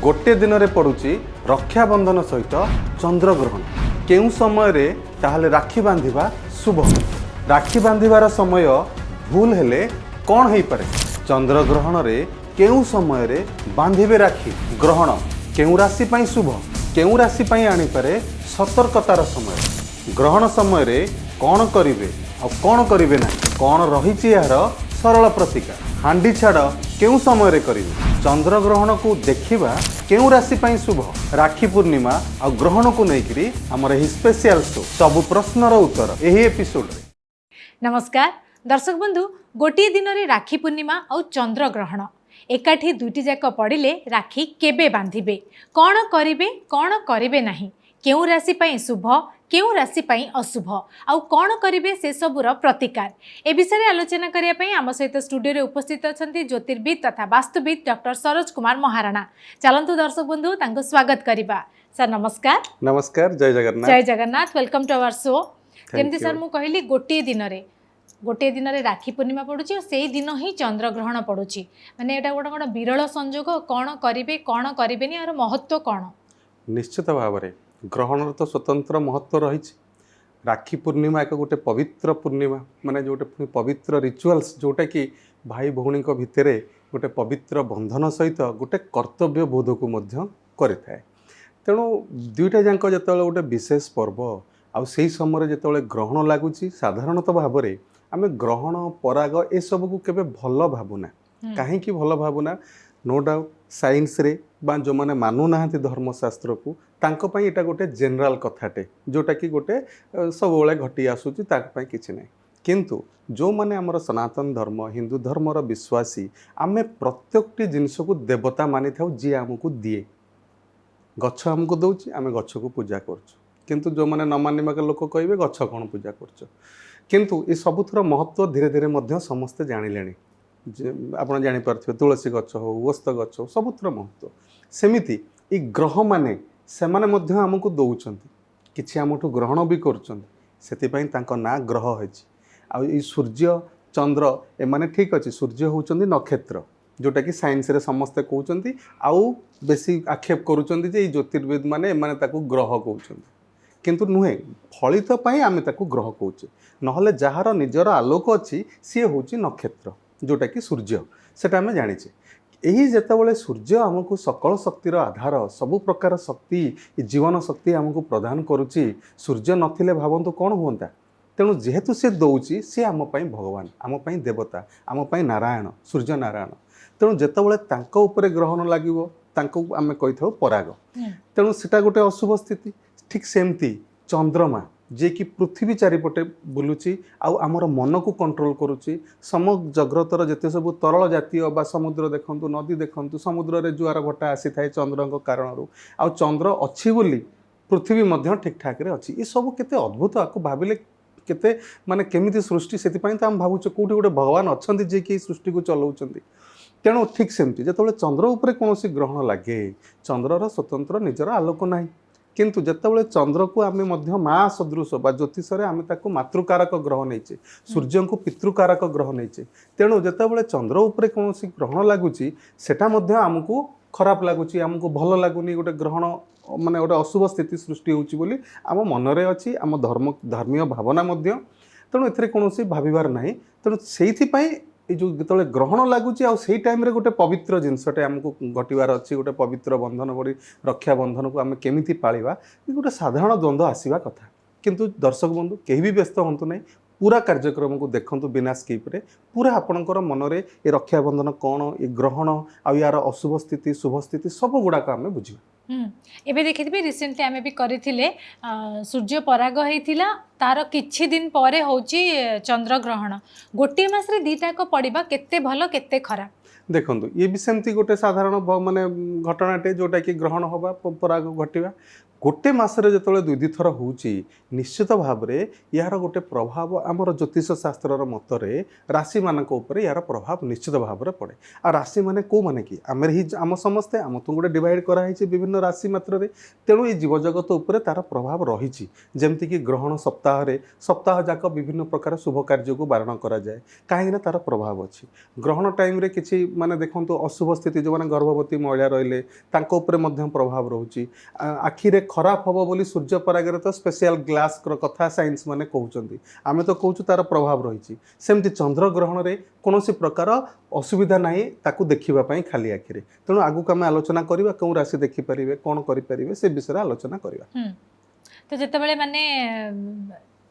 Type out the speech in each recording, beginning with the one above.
गोटे दिन में पड़ुची रक्षाबंधन सहित चंद्रग्रहण केउ समय ताहले राखी बांधिबा शुभ राखी बांधिबार समय भूल हेले कौन हो पारे चंद्रग्रहण रे केउ समय रे बांधिबे राखी ग्रहण केउ राशि पाई शुभ केउ राशि पाई आनी पारे सतर्कतार समय ग्रहण समय रे कौन करिवे आ कौन करिवे ना कौन रही यार सरल प्रतिकार हांडी छाड़ केउ समय रे करिवे चंद्रग्रहण को देखिबा केउ राशि पाई शुभ राखी पूर्णिमा आ ग्रहण को लेकिरी हमर एही स्पेशल शो सब प्रश्नर उत्तर एही एपिसोड रे। नमस्कार दर्शक बंधु गोटे दिन रे राखी पूर्णिमा और चंद्रग्रहण एकाठी दुईटी जाक पड़िले राखी केबे बांधिबे कौन करिवे नाही केउ राशि पाई शुभ केउ राशि पाई अशुभ आउ कौन करिवे से सबुर प्रतिकार ए विषय आलोचना करिया पई आम सहित स्टूडियो रे उपस्थित अछंती ज्योतिर्विद तथा वास्तुविद डॉक्टर सरोज कुमार महाराणा। चलंतु दर्शक बंधु तांको स्वागत करिबा। सर नमस्कार। नमस्कार, जय जगन्नाथ। जय Jagannath, welcome to our show. जेमती सर मु कहली गोटे दिन रे राखी पूर्णिमा पड़ुची और से दिन ही चंद्रग्रहण पड़ुची माने एटा गोटे विरल संजोग कौन करिवे कौन करिवेनी आर महत्व कौन? निश्चित भाव में ग्रहण तो स्वतंत्र महत्व रही। राखी पूर्णिमा एक गोटे पवित्र पूर्णिमा माने जोटे पवित्र रिचुअल्स जोटा कि भाई भौणी भितर गोटे पवित्र बंधन सहित गोटे कर्तव्य बोध को करें। तेणु दुईटा जाक जो गोटे विशेष पर्व आउ से समय जो ग्रहण लगुच साधारणतः भाव में आम ग्रहण पराग ए सब को केबे भल भावुना कहीं भल भावुना नो डाउट साइंस रे बा जो माने मानु नाहांती धर्मशास्त्र को तांको पई एटा गोटे जनरल कथाटे जोटा कि गोटे सब बेले घटी आसुची ताक पई किछि नै किंतु जो माने हमर सनातन धर्म हिंदू धर्मर विश्वासी आमे प्रत्येकटी जिनिस को देवता मानि थाउ जी हमकु दिए गच्छ हमकु दउची आमे गच्छ को पूजा करछु किंतु जो माने न मानिबा के लोक कहबे गच्छ कोन पूजा करछु किंतु ए सबुथर महत्व धीरे धीरे मध्य समस्त जानिलेनी आप जापर तुलसी गच्छ हो ओस्त गच्छ हो सबुथर महत्व सेमिति ई ग्रह माने से माने आमको दौरान कि आमठू ग्रहण भी कर ना ग्रह है सूर्य चंद्र एमाने ठीक अच्छे सूर्य होउचंदी नक्षत्र जोटा कि साइंस रे समस्ते कहउचंदी आउ बेसी आक्षेप करूचंदी जे ज्योतिर्विद माने एमाने ताकू ग्रह कहउचंदी किंतु नुहे फलित पई आमे ताकू ग्रह कहउचे नहले जहार निजर आलोक अच्छी सी होउची नक्षत्र जोटा कि सूर्य सेटा आमे जानिचे यही जेतेबेले सूर्य आमको सकल शक्तिर आधार सबु प्रकार शक्ति जीवन शक्ति आमको प्रदान करुच्ची सूर्य नथिले भावंतु कौन हुंता तेणु जेहेतु से दौची सी आम पई भगवान आम पई देवता आम पई नारायण सूर्य नारायण तेणु जेतेबेले तांको उपरे ग्रहण लागिवो तांको आमे कहिथाउ पराग तेणु सेटा गोटे अशुभ स्थिति ठीक सेमती चंद्रमा जे कि पृथ्वी चारिपटे बुलुची आउ आमर मन को कंट्रोल करुच्ची समग्र जगतर जिते सब तरल जातीय बा समुद्र देखंतु नदी देखंतु समुद्र रे जुआर घटा आसी थाए चंद्र कारण आउ चंद्र अच्छी बोली पृथ्वी मध्य ठीक ठाक रे अच्छी ये सब केते अद्भुत आपको भाविले केते माने केमिति सृष्टि सेति पई त हम भाबुचे कोठी गोटे भगवान अछंती जे कि सृष्टि को चलाउचंती तेणु ठीक सेमती जेतेबेले चंद्र उपरे कोनोसी ग्रहण लागे चंद्रर स्वतंत्र निजर आलोक नाही किंतु जेतेबेले चंद्र को आमे मध्य माँ सदृश बा ज्योतिष रे आमे ताको मातृकारक ग्रह नैचे सूर्य को पितृकारक ग्रह नैचे तेणु जेतेबेले चंद्र उपरे कोनोसी ग्रहण लागुची सेटा मध्य आमको खराब लागुची आमको भल लागुनी गोटे ग्रहण माने गोटे अशुभ स्थिति सृष्टि होउची बोली आम मनरे अछि आम धर्मीय भावना मध्य तेणु एथरे कोनोसी भाबिबार नाही तेणु सेइथि पई ए जो जेतेबेले ग्रहण लागुची आ सेई टाइम रे गोटे पवित्र जिनसटे आमको घटिबार अछि गोटे पवित्र बंधन बड़ी रक्षा बंधन को आमे केमिति पाळिबा गोटे साधारण द्वंद्व आसीबा कथा किंतु दर्शक बंधु केही भी व्यस्त हंतु नहीं पूरा कार्यक्रम को देखंतु बिना स्किप रे पूरा आपणकर मनरे ए रक्षा बंधन कौन ए ग्रहण आ यार अशुभ स्थिति शुभ स्थिति सब गुड़ाक आमे बुझिबा। एबे देखिथिबे रिसेंटली आमे भी करिथिले सूर्य पराग हेतिला तार किछि दिन परे होची चंद्रग्रहण गोटे मास रे दीटा को पड़िबा केते भलो केते खराब देखंतु ये भी सेमती गोटे साधारण माने घटनाटे जोटा कि ग्रहण होबा पराग घटिबा गोटे मासरे जो दुई दुई थर होउची निश्चित भाव में यार गोटे प्रभाव आमर ज्योतिष शास्त्र मतरे राशि मानक उपरे यार प्रभाव निश्चित भाव में पड़े आ राशि माने को माने कि आम ही आम समस्ते आम तो गोटे डिवाइड कराई विभिन्न विभिन्न राशि मात्र तेणु ये जीवजगत उपर तार प्रभाव रही जमती ग्रहण सप्ताह जाक विभिन्न प्रकार शुभ कार्य को बारण करा जाए कहीं तार प्रभाव अच्छी ग्रहण टाइम रे किसी माने देखो अशुभ स्थिति जो मैंने गर्भवती महिला रहिले प्रभाव रोचे आखिरे खराब हम बोली सूर्य परागर तो स्पेशल ग्लास कथा साइंस माने कहते आम तो कहूँ तार प्रभाव रही सेमती चंद्र ग्रहण रे कौन प्रकार असुविधा ना ताकू देखा खाली आखिरे तेणु आगुक आम आलोचना करवा कौन राशि देखिपारे कौन करें से विषय आलोचना करवा तो जितेबाला माने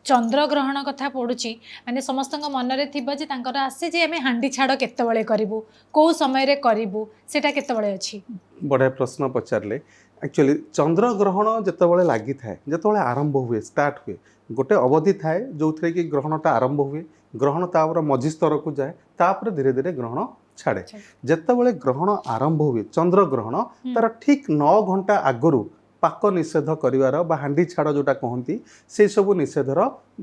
चंद्र ग्रहण कथा पड़ुची माने समस्त मन रे थिबो जे तांकर आसे जे आमे हांडी छाड़ केतेबेले करिवु को समय रे करिवु सेटा केतेबेले अछि बढ़िया प्रश्न पचारे एक्चुअली चंद्र ग्रहण जितेबाला लगी थाए जितेबाला आरंभ हुए स्टार्ट हुए गोटे अवधि थाए जो थे कि ग्रहणटा आरंभ हुए ग्रहण तापर मझी स्तर को जाए तापर धीरे धीरे ग्रहण छाड़े जितेबाला ग्रहण आरंभ हुए चंद्र ग्रहण तार ठीक 9 घंटा आगरू पाक निषेध करिवार बा हांडी छाड़ जोटा कहती से सबू निषेधर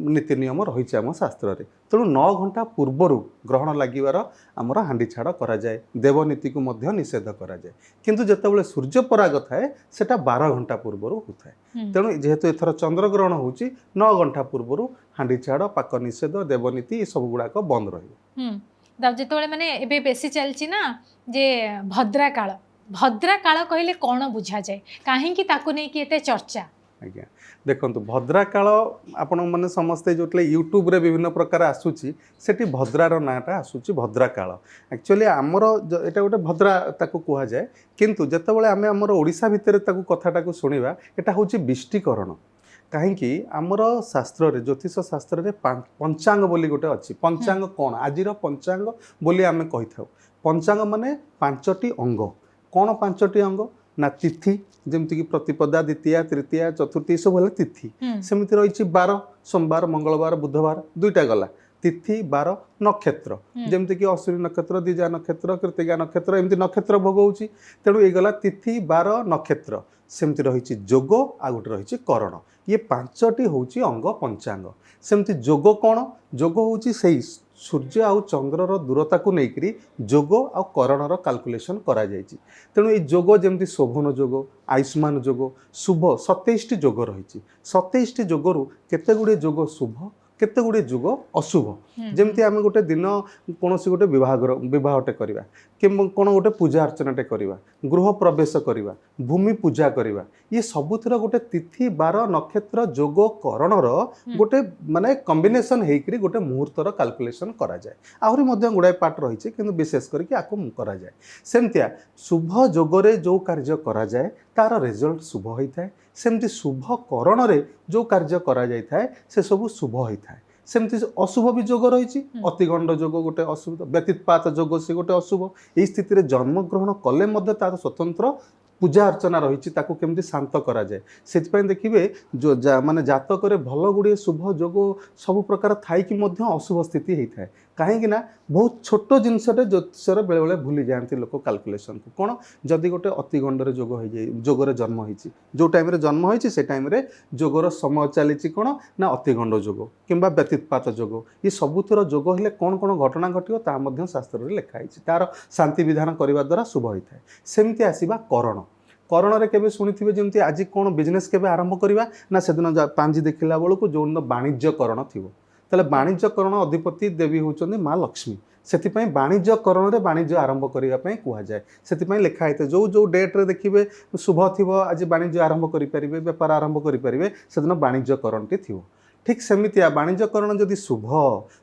नीति नियम रही आम शास्त्र रे तेणु 9 घंटा पूर्वर ग्रहण लगिवार आमर हांडी छाड़ करा जाए देवनीति को मध्य निषेध करा जाए किंतु जितेबाला सूर्य पराग थाए सेटा 12 घंटा पूर्वर होता है तेणु जेहेतु एथर चंद्र ग्रहण होची 9 घंटा पूर्वर हांडी छाड़ पाक निषेध देवनीति सब गुड़ाक बंद रही जितेबाला माने एबे बेसी चलची ना जे भद्रा काल कहले कौन बुझा जाए कहीं ताकू नहीं कि एते चर्चा आज्ञा देखो भद्रा काल आपण मैंने समस्ते जो यूट्यूब रे विभिन्न प्रकार आसूची सेठी भद्रार नाटा आसूची भद्रा काल एक्चुअली आमर एटा गोटे भद्रा ताकू कहा जाए किंतु जेतेबेले आमे आमर ओडिशा भितर ताकू कथाटा को सुनिबा एटा होची बिष्टिकरण कहीं आमर शास्त्र रे ज्योतिष शास्त्र रे पंचांग बोली गोटे अच्छी पंचांग कौन आजिर पंचांग बोली आमे कहि थाउ पंचांग माने 5टी अंग कौन 5टी अंग ना तिथि जमती कि प्रतिपदा द्वितीया तृतीया चतुर्थी सब है तिथि सेमती रही 12 सोमवार मंगलवार बुधवार दुईटा गला तिथि 12 नक्षत्र जमती कि अश्विनी नक्षत्र द्विजा नक्षत्र कृतिका नक्षत्र एमती नक्षत्र भोग होची तेणु ये गला तिथि 12 नक्षत्र सेमती रही जोग आ गोटे रही करण ये 5टी होची अंग पंचांग सेमती जोग कौन जोग होची सही सूर्य आउ चंद्रर दूरता को लेकरी जोग आ करणर कैलकुलेशन करा जायछि तेणु ये जोग जमती शोभन जोग आयुष्मान जोग शुभ 27टी जोग रही 27टी जोगरु केते गुडे जोग शुभ केते गुडे जोग अशुभ जमती आम गोटे दिन कौन गोटे बहटे करवा कि कौन गोटे पूजा अर्चनाटे करवा गृह प्रवेश करवा भूमि पूजा करवा ये सबुथर गोटे तिथि 12 नक्षत्र जोग करणर गोटे माने कॉम्बिनेशन हेकरी गोटे मुहूर्तर कैलकुलेशन करा जाए आहरी मध्य गुड़ाए पार्ट रही किंतु विशेष करके आको करा जाए सेमतिया शुभ जोगरे जो कार्य करा जाए तार रिजल्ट शुभ होता है सेमती शुभ करण रे जो कार्य करा जाए थाए से सब शुभ होता है सेमती अशुभ भी जोग रही अतिगंड जोग गोटे अशुभ व्यतीतपात जोग से गोटे अशुभ यही स्थिति जन्म ग्रहण कले तार स्वतंत्र पूजा अर्चना रही केमती शांत करा जाए से देखिए जो माने जातक भल गुड़े शुभ जोग सब प्रकार थाई अशुभ स्थिति होता है कहीं बहुत छोट जिनसटे ज्योतिषर बेले बेले भूली जाती लोक कैलकुलेशन को कौन जदि गोटे अतिगंडरे जोग हो जाए जोगरे जन्म होती जो टाइम जन्म होती से टाइम जोगर समय चली कौन ना अतिगंड जोग किंबा व्यतीतपात जोग ये सबुथर जोग हेले कौन कौन घटना घटियो ता मध्य शास्त्र में लिखाई तार शांति विधान करने द्वारा शुभ होता है सेमती आसवा करण करण केबे शुणिथिबे जमती आज कौन बिजनेस केबे आरंभ करवा ना से दिन पांजी देखला बेलू जो वाणिज्यकरण थी तेल वाणिज्यकरण अधिपति देवी होचंदी माँ लक्ष्मी से वाणिज्यकरण में वाणिज्य आरंभ करने कहुए से लिखाई थे जो जो डेट्रे देखिए शुभ थी आज वाणिज्य आरंभ करें बेपार आरंभ करें से दिन वाणिज्यकरण टी थी ठीक सेमती वाणिज्यकरण जदि शुभ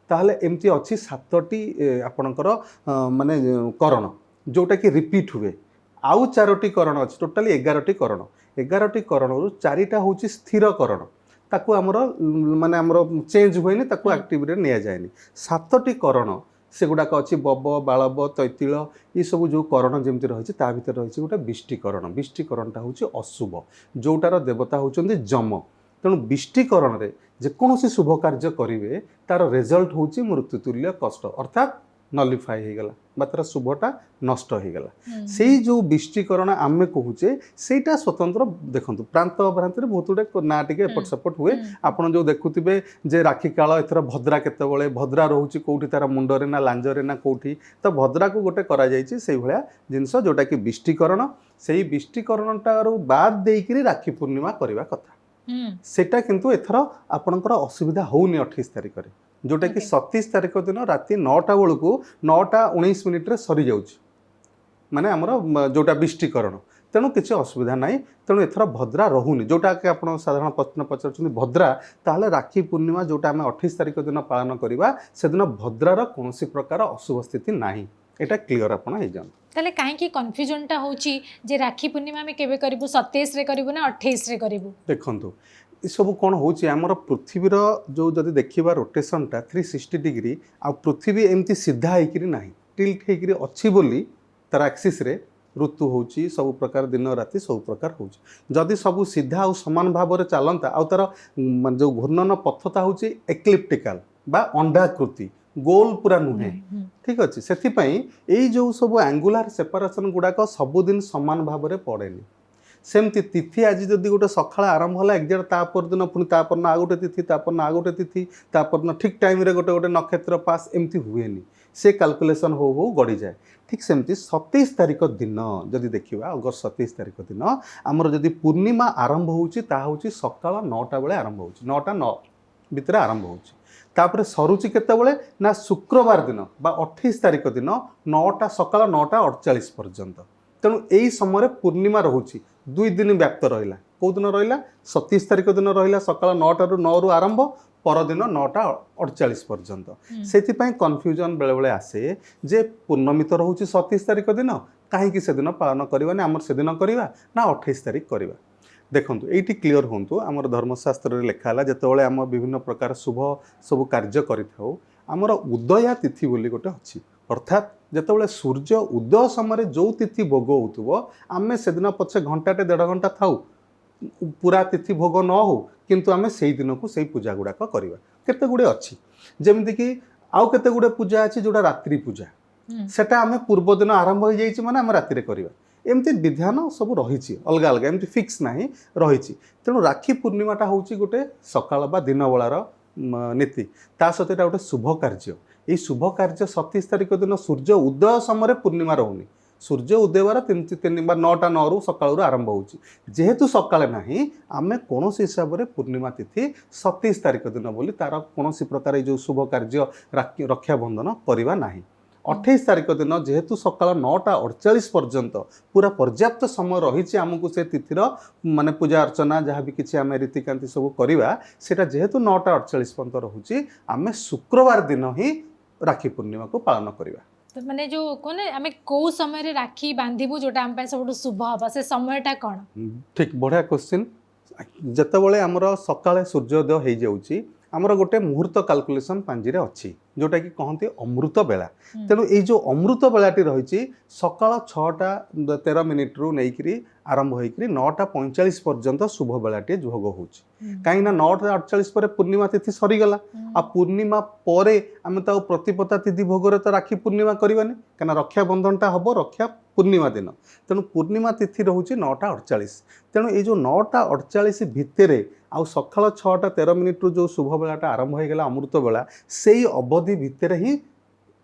ताहले एमती अच्छी 7टी आपणकर माने करण जोटा कि रिपीट हुए आउ 4टी करण अच्छी टोटाली 11टी करण 11टी करण 4टा हूँ स्थिर करण ताकू आमर माने आमर चेंज हुए ताकू एक्टिव रे निया जाएनी 7टी करण से गुड़ाक अच्छी बब बाड़ब तैतिल ये सब जो करण जमी रही भर रही गोटे बिष्टिकरणटा हूँ अशुभ जोटार देवता होउचंदी जम तेणु बिष्टिकरण रे जेकोसी शुभ कार्य करेंगे तार रिजल्ट हूँ मृत्युतुल्य कष्ट अर्थात ନଲିଫାଏ ହେଇଗଲା ବା ତାର ଶୁଭଟା ନଷ୍ଟ ହେଇଗଲା। ସେଇ ଯେଉଁ ବିଷ୍ଟିକରଣ ଆମେ କହୁଛେ ସେଇଟା ସ୍ୱତନ୍ତ୍ର। ଦେଖନ୍ତୁ ପ୍ରାନ୍ତ ଅଭ୍ରାନ୍ତରେ ବହୁତ ଗୁଡ଼େ ନା ଟିକେ ଏପଟ ସେପଟ ହୁଏ। ଆପଣ ଯେଉଁ ଦେଖୁଥିବେ ଯେ ରାକ୍ଷୀ କାଳ ଏଥର ଭଦ୍ରା କେତେବେଳେ ଭଦ୍ରା ରହୁଛି କେଉଁଠି ତାର ମୁଣ୍ଡରେ ନା ଲାଞ୍ଜରେ ନା କେଉଁଠି, ତ ଭଦ୍ରାକୁ ଗୋଟେ କରାଯାଇଛି ସେଇଭଳିଆ ଜିନିଷ ଯେଉଁଟାକି ବିଷ୍ଟିକରଣ। ସେଇ ବିଷ୍ଟିକରଣଟାରୁ ବାଦ୍ ଦେଇକିରି ରାକ୍ଷୀ ପୂର୍ଣ୍ଣିମା କରିବା କଥା। ସେଇଟା କିନ୍ତୁ ଏଥର ଆପଣଙ୍କର ଅସୁବିଧା ହେଉନି 28 ତାରିଖରେ, ଯେଉଁଟାକି 27 ତାରିଖ ଦିନ ରାତି 9ଟା ବେଳକୁ 9:19 ସରିଯାଉଛି, ମାନେ ଆମର ଯେଉଁଟା ବିଷ୍ଟିକରଣ। ତେଣୁ କିଛି ଅସୁବିଧା ନାହିଁ। ତେଣୁ ଏଥର ଭଦ୍ରା ରହୁନି, ଯେଉଁଟାକି ଆପଣ ସାଧାରଣ ପ୍ରଶ୍ନ ପଚାରୁଛନ୍ତି ଭଦ୍ରା, ତାହେଲେ ରାକ୍ଷୀ ପୂର୍ଣ୍ଣିମା ଯେଉଁଟା ଆମେ 28 ତାରିଖ ଦିନ ପାଳନ କରିବା ସେଦିନ ଭଦ୍ରାର କୌଣସି ପ୍ରକାର ଅଶୁଭ ସ୍ଥିତି ନାହିଁ। ଏଇଟା କ୍ଲିଅର ଆପଣ ହେଇଯାଆନ୍ତୁ। ତାହେଲେ କାହିଁକି କନଫ୍ୟୁଜନଟା ହେଉଛି ଯେ ରାକ୍ଷୀ ପୂର୍ଣ୍ଣିମା ଆମେ କେବେ କରିବୁ, 27ରେ କରିବୁ ନା 28ରେ କରିବୁ? ଦେଖନ୍ତୁ ଏସବୁ କ'ଣ ହେଉଛି, ଆମର ପୃଥିବୀର ଯେଉଁ ଯଦି ଦେଖିବା ରୋଟେସନଟା 360 ଡିଗ୍ରୀ, ଆଉ ପୃଥିବୀ ଏମିତି ସିଧା ହେଇକିରି ନାହିଁ, ଟିଲ୍ଟ ହେଇକିରି ଅଛି ବୋଲି ତାର ଆକ୍ସିସ୍ରେ ଋତୁ ହେଉଛି, ସବୁ ପ୍ରକାର ଦିନ ରାତି ସବୁ ପ୍ରକାର ହେଉଛି। ଯଦି ସବୁ ସିଧା ଆଉ ସମାନ ଭାବରେ ଚାଲନ୍ତା, ଆଉ ତାର ଯେଉଁ ଘୂର୍ଣ୍ଣନ ପଥଟା ହେଉଛି ଏକ୍ଲିପ୍ଟିକାଲ ବା ଅଣ୍ଡାକୃତି, ଗୋଲ ପୁରା ନୁହେଁ, ଠିକ୍ ଅଛି। ସେଥିପାଇଁ ଏଇ ଯେଉଁ ସବୁ ଆଙ୍ଗୁଲାର ସେପାରେସନ୍ ଗୁଡ଼ାକ ସବୁଦିନ ସମାନ ଭାବରେ ପଡ଼େନି। ସେମିତି ତିଥି ଆଜି ଯଦି ଗୋଟେ ସକାଳ ଆରମ୍ଭ ହେଲା ଏକ୍ଜାକ୍ଟ ତା ପରଦିନ ପୁଣି ତା ପରଦିନ ଆଉ ଗୋଟେ ତିଥି, ତା ପରଦିନ ଆଉ ଗୋଟେ ତିଥି, ତା ପରଦିନ ଠିକ୍ ଟାଇମ୍ରେ ଗୋଟେ ଗୋଟେ ନକ୍ଷତ୍ର ପାସ୍, ଏମିତି ହୁଏନି। ସେ କାଲକୁଲେସନ୍ ହଉ ହଉ ଗଡ଼ିଯାଏ। ଠିକ୍ ସେମିତି 27 ତାରିଖ ଦିନ ଯଦି ଦେଖିବା, ଅଗଷ୍ଟ 27 ତାରିଖ ଦିନ ଆମର ଯଦି ପୂର୍ଣ୍ଣିମା ଆରମ୍ଭ ହେଉଛି ତାହା ହେଉଛି ସକାଳ 9ଟା ବେଳେ ଆରମ୍ଭ ହେଉଛି, 9ଟା ଭିତରେ ଆରମ୍ଭ ହେଉଛି। ତାପରେ ସରୁଛି କେତେବେଳେ ନା ଶୁକ୍ରବାର ଦିନ ବା 28 ତାରିଖ ଦିନ ସକାଳ 9:48 ପର୍ଯ୍ୟନ୍ତ। ତେଣୁ ଏଇ ସମୟରେ ପୂର୍ଣ୍ଣିମା ରହୁଛି, 2 ଦିନ ବ୍ୟାପ୍ତ ରହିଲା। କେଉଁ ଦିନ ରହିଲା? 27 ତାରିଖ ଦିନ ରହିଲା ସକାଳ 9ରୁ ଆରମ୍ଭ, ପରଦିନ 9:48 ପର୍ଯ୍ୟନ୍ତ। ସେଥିପାଇଁ କନଫ୍ୟୁଜନ୍ ବେଳେବେଳେ ଆସେ ଯେ ପୂର୍ଣ୍ଣମୀ ତ ରହୁଛି 27 ତାରିଖ ଦିନ, କାହିଁକି ସେଦିନ ପାଳନ କରିବାନି, ଆମର ସେଦିନ କରିବା ନା 28 ତାରିଖ କରିବା? ଦେଖନ୍ତୁ ଏଇଠି କ୍ଲିଅର ହୁଅନ୍ତୁ, ଆମର ଧର୍ମଶାସ୍ତ୍ରରେ ଲେଖା ହେଲା ଯେତେବେଳେ ଆମ ବିଭିନ୍ନ ପ୍ରକାର ଶୁଭ ସବୁ କାର୍ଯ୍ୟ କରିଥାଉ, ଆମର ଉଦୟା ତିଥି ବୋଲି ଗୋଟେ ଅଛି। ଅର୍ଥାତ୍ ଯେତେବେଳେ ସୂର୍ଯ୍ୟ ଉଦୟ ସମୟରେ ଯେଉଁ ତିଥି ଭୋଗ ହେଉଥିବ, ଆମେ ସେଦିନ ପଛେ ଘଣ୍ଟାଟେ 1.5 ଘଣ୍ଟା ଥାଉ, ପୁରା ତିଥି ଭୋଗ ନ ହେଉ, କିନ୍ତୁ ଆମେ ସେଇ ଦିନକୁ ସେଇ ପୂଜା ଗୁଡ଼ାକ କରିବା। କେତେ ଗୁଡ଼ିଏ ଅଛି, ଯେମିତିକି ଆଉ କେତେ ଗୁଡ଼ିଏ ପୂଜା ଅଛି ଯେଉଁଟା ରାତ୍ରି ପୂଜା, ସେଟା ଆମେ ପୂର୍ବ ଦିନ ଆରମ୍ଭ ହୋଇଯାଇଛି ମାନେ ଆମେ ରାତିରେ କରିବା। ଏମିତି ବିଧାନ ସବୁ ରହିଛି ଅଲଗା ଅଲଗା, ଏମିତି ଫିକ୍ସ ନାହିଁ, ରହିଛି। ତେଣୁ ରାକ୍ଷୀ ପୂର୍ଣ୍ଣିମାଟା ହେଉଛି ଗୋଟେ ସକାଳ ବା ଦିନ ବେଳାର ନୀତି, ତା ସହିତ ଏଇଟା ଗୋଟେ ଶୁଭ କାର୍ଯ୍ୟ। এই শুভ কার্য 27 তারিখ দিন সূর্য উদয় সময় পূর্ণিমা রহুনি, সূর্য উদয়বার 9টা সকালু আরম্ভ হচ্ছে। যেহেতু সকালে না আমি কৌশি হিসাবে পূর্ণিমা তিথি 27 তারিখ দিন বলে তার কৌশি প্রকার এই যে শুভ কার্য রক্ষাবন্ধন করা না। 28 তারিখ দিন যেহেতু সকাল 9:48 পর্যন্ত পুরা পর্যাপ্ত সময় রয়েছে আমକୁ সে তিথির মানে পূজা অর্চনা যা বি কিছু আমি রীতিকান্তি সব করা, সেটা যেহেতু 9:48 পর্যন্ত রয়েছে, আমি শুক্রবার দিন হি রাখি পূর্ণিমা को पालन करिबा। तो माने जो कोने हमें को समय रे राखी बांधिबु जोटा हम पे सब शुभ हबा, से समयटा कोन? ठीक, बढ़िया क्वेश्चन। जेतेबेले हमर सकाळे सूर्योदय हो जाउची, हमर गोटे मुहूर्त कैलकुलेशन पांजीरे अछि जोटा कि कहते अमृत बेला। तेणु ये जो अमृत बेलाटी रही सकाळ 6:13 रु नहीं आरंभ होकर 9:45 पर्यंत शुभ बेलाटी भोग हो, कहीं 9:48 पर पूर्णिमा तिथि सरीगला। आ पूर्णिमा पर आम तो प्रतिपदा तिथि भोग तो राखी पूर्णिमा करवानी, कहीं रक्षाबंधनटा हम रक्षा पूर्णिमा दिन। तेणु पूर्णिमा तिथि रोचे 9:48। तेणु ये जो 9:48 भितर आउ सकाळ 6:13 रु जो शुभ बेलाटा आरंभ होगला अमृत बेला, से अवधि भितर ही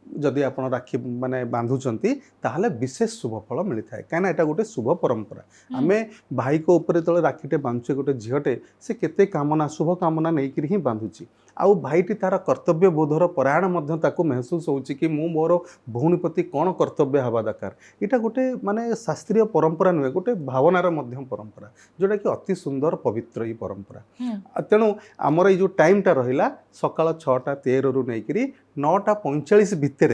जदि आप राखी माने बांधुचंती ताहले विशेष शुभ फल मिलता है। कहीं एटा गोटे शुभ परंपरा। आमे भाई को ऊपर तले राखीटे बांधुचे, गोटे झीटे से केते कामना शुभ कामना नहीं ही बांधुची। आउ भाईटी तार कर्तव्य बोधर परायण मध्य ताको महसूस होउची कि मु मोर भौणी प्रति कौन कर्तव्य हवा दरकार। इटा गोटे माने शास्त्रीय परंपरा नुहे, गोटे भावनार मध्यम परंपरा जोटा कि अति सुंदर पवित्र ही परंपरा। तेणु आमर ये जो टाइमटा रहिला सकाळ 6:13 रु नहीं 9:45 भितर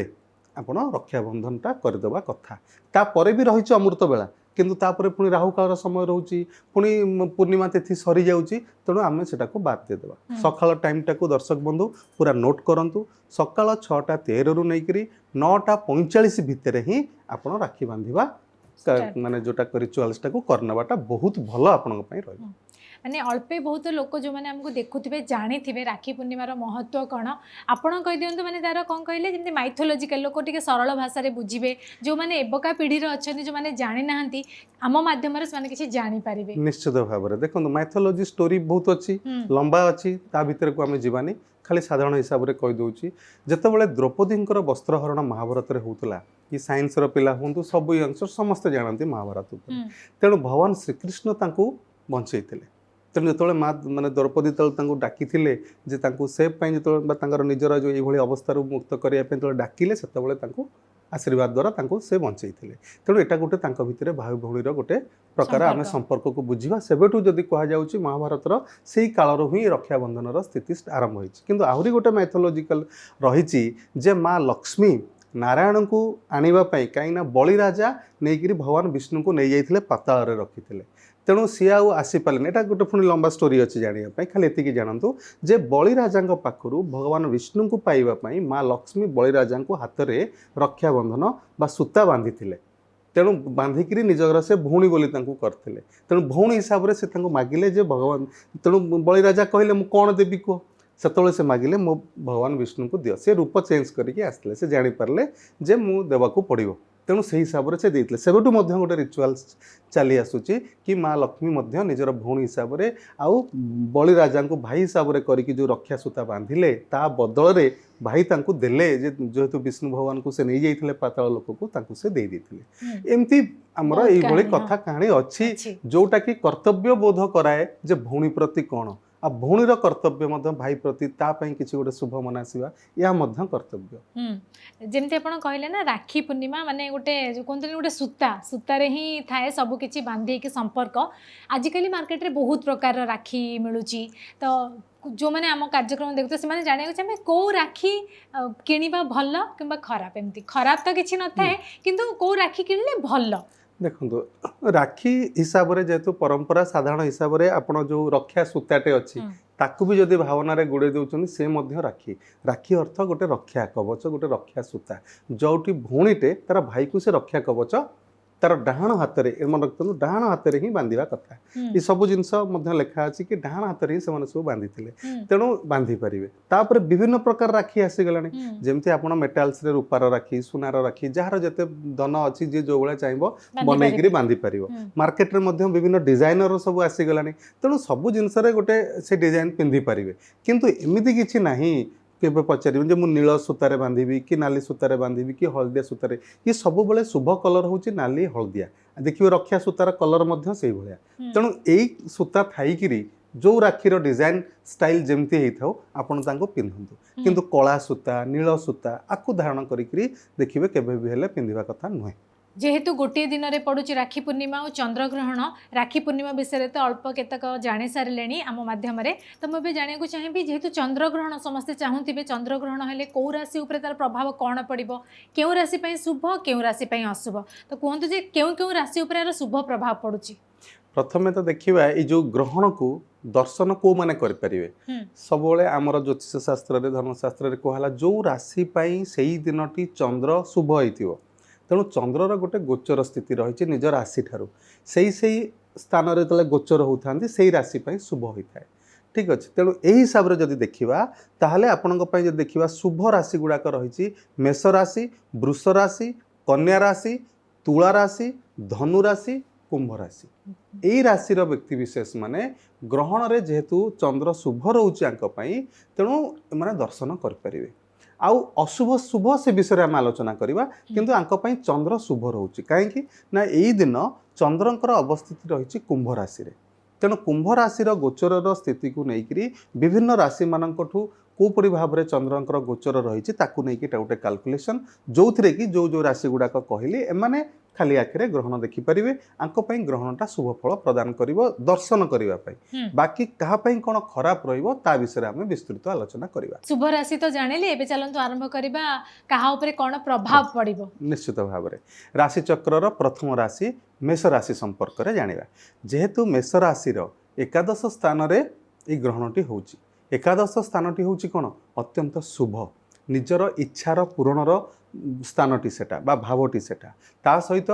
आपण रक्षाबंधनटा करदेवा कथा। तापर भी रही अमृत बेला, किंतु तापर पुणी राहु काल समय रोची, पुणी पूर्णिमा तिथि सरी जाउची। तेणु आम से बाद देदेवा। सकाळ टाइमटा को दर्शक बंधु पूरा नोट करंतु, सकाळ 6:13 रु नहीं 9:45 भितर ही आपण राखी बांधिबा माने जोटा रिचुअल्सटा को करनवाटा बहुत भलो आपन पई रहइबो। माने अल्पे बहुत लोक जो मैंने हमको देखुवे जानी थे राखी पूर्णिमार महत्व कौन आपण कहीदिंतु मैंने तार कौन कहले जमी माइथोलोजिकल लोक टे सरल भाषा बुझे जो मैंने एबका पीढ़ी अच्छा जो मैंने जानी ना आम मध्यम से किसी जानीपारे निश्चित भाव में देखो माइथोलोजी स्टोरी बहुत अच्छी लंबा अच्छी ता भीतर को आम जीवानी खाली साधारण हिसाब से कहीदे जितेबाला द्रौपदी वस्त्रहरण महाभारत में होता कि साइंस पिला हूँ सब यंगस्टर समस्ते जानते महाभारत तेणु भगवान श्रीकृष्ण बंचई तेणु जो माँ मैंने द्रौपदी तक डाकी सेफ जो निजर जो ये अवस्था मुक्त करने डाकिले से आशीर्वाद द्वारा से बंचई तेणु यहाँ गोटे भितर भाई भौणीर गोटे प्रकार आम संपर्क को बुझा सेबठू जदि कहुच्छी महाभारतर से कालर ही रक्षाबंधन स्थिति आरंभ होती किंतु आहरी गोटे मैथोलोजिकल रही माँ लक्ष्मी नारायण को आने कहीं बलि राजा नहीं भगवान विष्णु को नहीं जाते पाताल रखी तेणु सी आसीपारे यहाँ गोटे पुणी लंबा स्टोरी अच्छी जानापी खाली ये जानतु जे बलि राजा पाखु भगवान विष्णु को पाइबापी माँ लक्ष्मी बलि राजा हाथ में रक्षाबंधन बा सूता बांधि तेणु बांधिक निजर से भौणी बोली करते तेणु भौणी हिसाब से मागिले जे भगवान तेणु बलि राजा कहले मु कौन देवी कह से से मागिले मो भगवान विष्णु को दियो से रूप चेंज करके आसते से जानीपारे जे मु देवाक पड़ो तेणु से हिसाब से देते से गोटे रिचुआल्स चली आसूची कि माँ लक्ष्मी निजर भौणी हिसाब से आउ बलि राजा को भाई हिसाब से करके जो रक्षा सूता बांधिले ता बदल रे भाई तांको देले जेहेतु विष्णु भगवान को से नहीं जाइथिले पाताल लोक को से दे देथिले एमती हमर एई भली कथा कहानी अच्छी जोटा कि कर्तव्य बोध कराए जे भौणी प्रति कौन आ भौणीर कर्तव्य भाई प्रति तापाई किसी गोटे शुभ मनासिबा या कर्तव्य जमती आप कहले ना राखी पूर्णिमा माने गोटे जो कहते गोटे सूता सूतारे ही थाए सब किसी बांधे कि संपर्क आजिकल मार्केट रे बहुत प्रकार राखी मिलूची तो जो मैंने आम कार्यक्रम देखते से जाना चाहिए कौ राखी किणवा भल कि खराब एमती खराब तो किसी न थाए किंतु कौ राखी किणले भल देखो राखी हिसाब से जेहेतु परंपरा साधारण हिसाब से आपड़ जो रक्षा सूताटे अच्छी ताकू भी जदि भावना गुड़े दौरान से राखी राखी अर्थ गोटे रक्षा कवच गोटे रक्षा सूता जोटी भौणीटे तार भाई को से रक्षा कवच तार डाहाण हाथ में मन रखते डाहाण हाथ में ही बांधा कथा ये सब जिनस लिखा अच्छी कि डाहाण हाथ में ही सब बांधि तेणु बांधि पारे तापर विभिन्न प्रकार राखी आसीगला जमती आप मेटाल्स रूपार राखी सुनार राखी जार जिते धन अच्छी जी जो भाई चाहिए बनईकि बांधि पार मार्केट में विभिन्न डिजाइनर सब आसीगला तेणु सब जिनस गोटे से डिजाइन पिंधि पारे किंतु एमती किसी नहीं केबे पचारे जे मु नील सूतार बांधि कि नाली सूतार बांधि कि हलदिया सूतार ये सब बड़े शुभ कलर हूँ नाली हलदिया देखिए रक्षा सूतार कलर से भाया तेणु यही सूता थी जो राखीर डिजाइन स्टाइल जमती होता आपन पिंधु किंतु कला सूता नील सूता आपको धारण करी देखिए केबे भी हेले पिंधिबा कथा नुहे जेहेतु गोटे दिन में पड़ुची राखी पूर्णिमा और चंद्रग्रहण राखी पूर्णिमा विषय तो अल्प केतक जानी सारे आम मध्यम तो मुझे जाना चाहिए जेहेतु चंद्रग्रहण समस्ते चाहूे चंद्रग्रहण हेले कौ राशि उपर तार प्रभाव कौन पड़ो क्यों राशि शुभ क्यों राशि अशुभ तो कहतु जे क्यों क्यों राशि उपर यार शुभ प्रभाव पड़ुची प्रथमे तो देखा ये जो ग्रहण को दर्शन को माने करें सब आमर ज्योतिष शास्त्र धर्मशास्त्र कहला जो राशि से दिन चंद्र शुभ हो तेणु चंद्रर गोटे गोचर स्थिति रही निज राशि ठारू से स्थान जो गोचर होता से राशि शुभ होता है ठीक अच्छे तेणु यही हिसाब से जब देखा ताहले आपण देखा शुभ राशि गुड़ाक रही मेष राशि वृष राशि कन्या राशि तुला राशि धनु राशि कुंभ राशि यही राशि व्यक्ति विशेष माने ग्रहण रे जेहेतु चंद्र शुभ रोचे तेणु मैंने दर्शन करें आउ अशुभ शुभ से विषय आम आलोचना करवा किंतु आंकपाई चंद्र शुभ रोचे कहीं ना यही दिन चंद्रंकर अवस्थिति रही कुंभ राशि रे तेणु कुंभ राशि गोचर स्थिति को लेकर विभिन्न राशि मानू कोपरी भाव में चंद्रंकर गोचर रही गोटे कैलकुलेशन जो थे कि जो जो राशि गुड़ाक कहली एमाने खाली आखिरे ग्रहण देखिपारे आंकपाई ग्रहणटा शुभ फल प्रदान कर दर्शन करने बाकी कहापाई कौन खराब रा विषय आम विस्तृत आलोचना करवा शुभ राशि तो जानिले एबे चलंतु आरंभ करबा कहा ऊपर कौन प्रभाव पड़िबो निश्चित भाव में राशि चक्रर प्रथम राशि मेष राशि संपर्क में जानिबा जेहेतु मेष राशि एकादश स्थान रे ये ग्रहणटी होउची एकादश स्थानटी होउची कौन अत्यंत शुभ निजर इच्छार पूरणर ସ୍ଥାନଟି ସେଟା ବା ଭାବଟି ସେଟା। ତା ସହିତ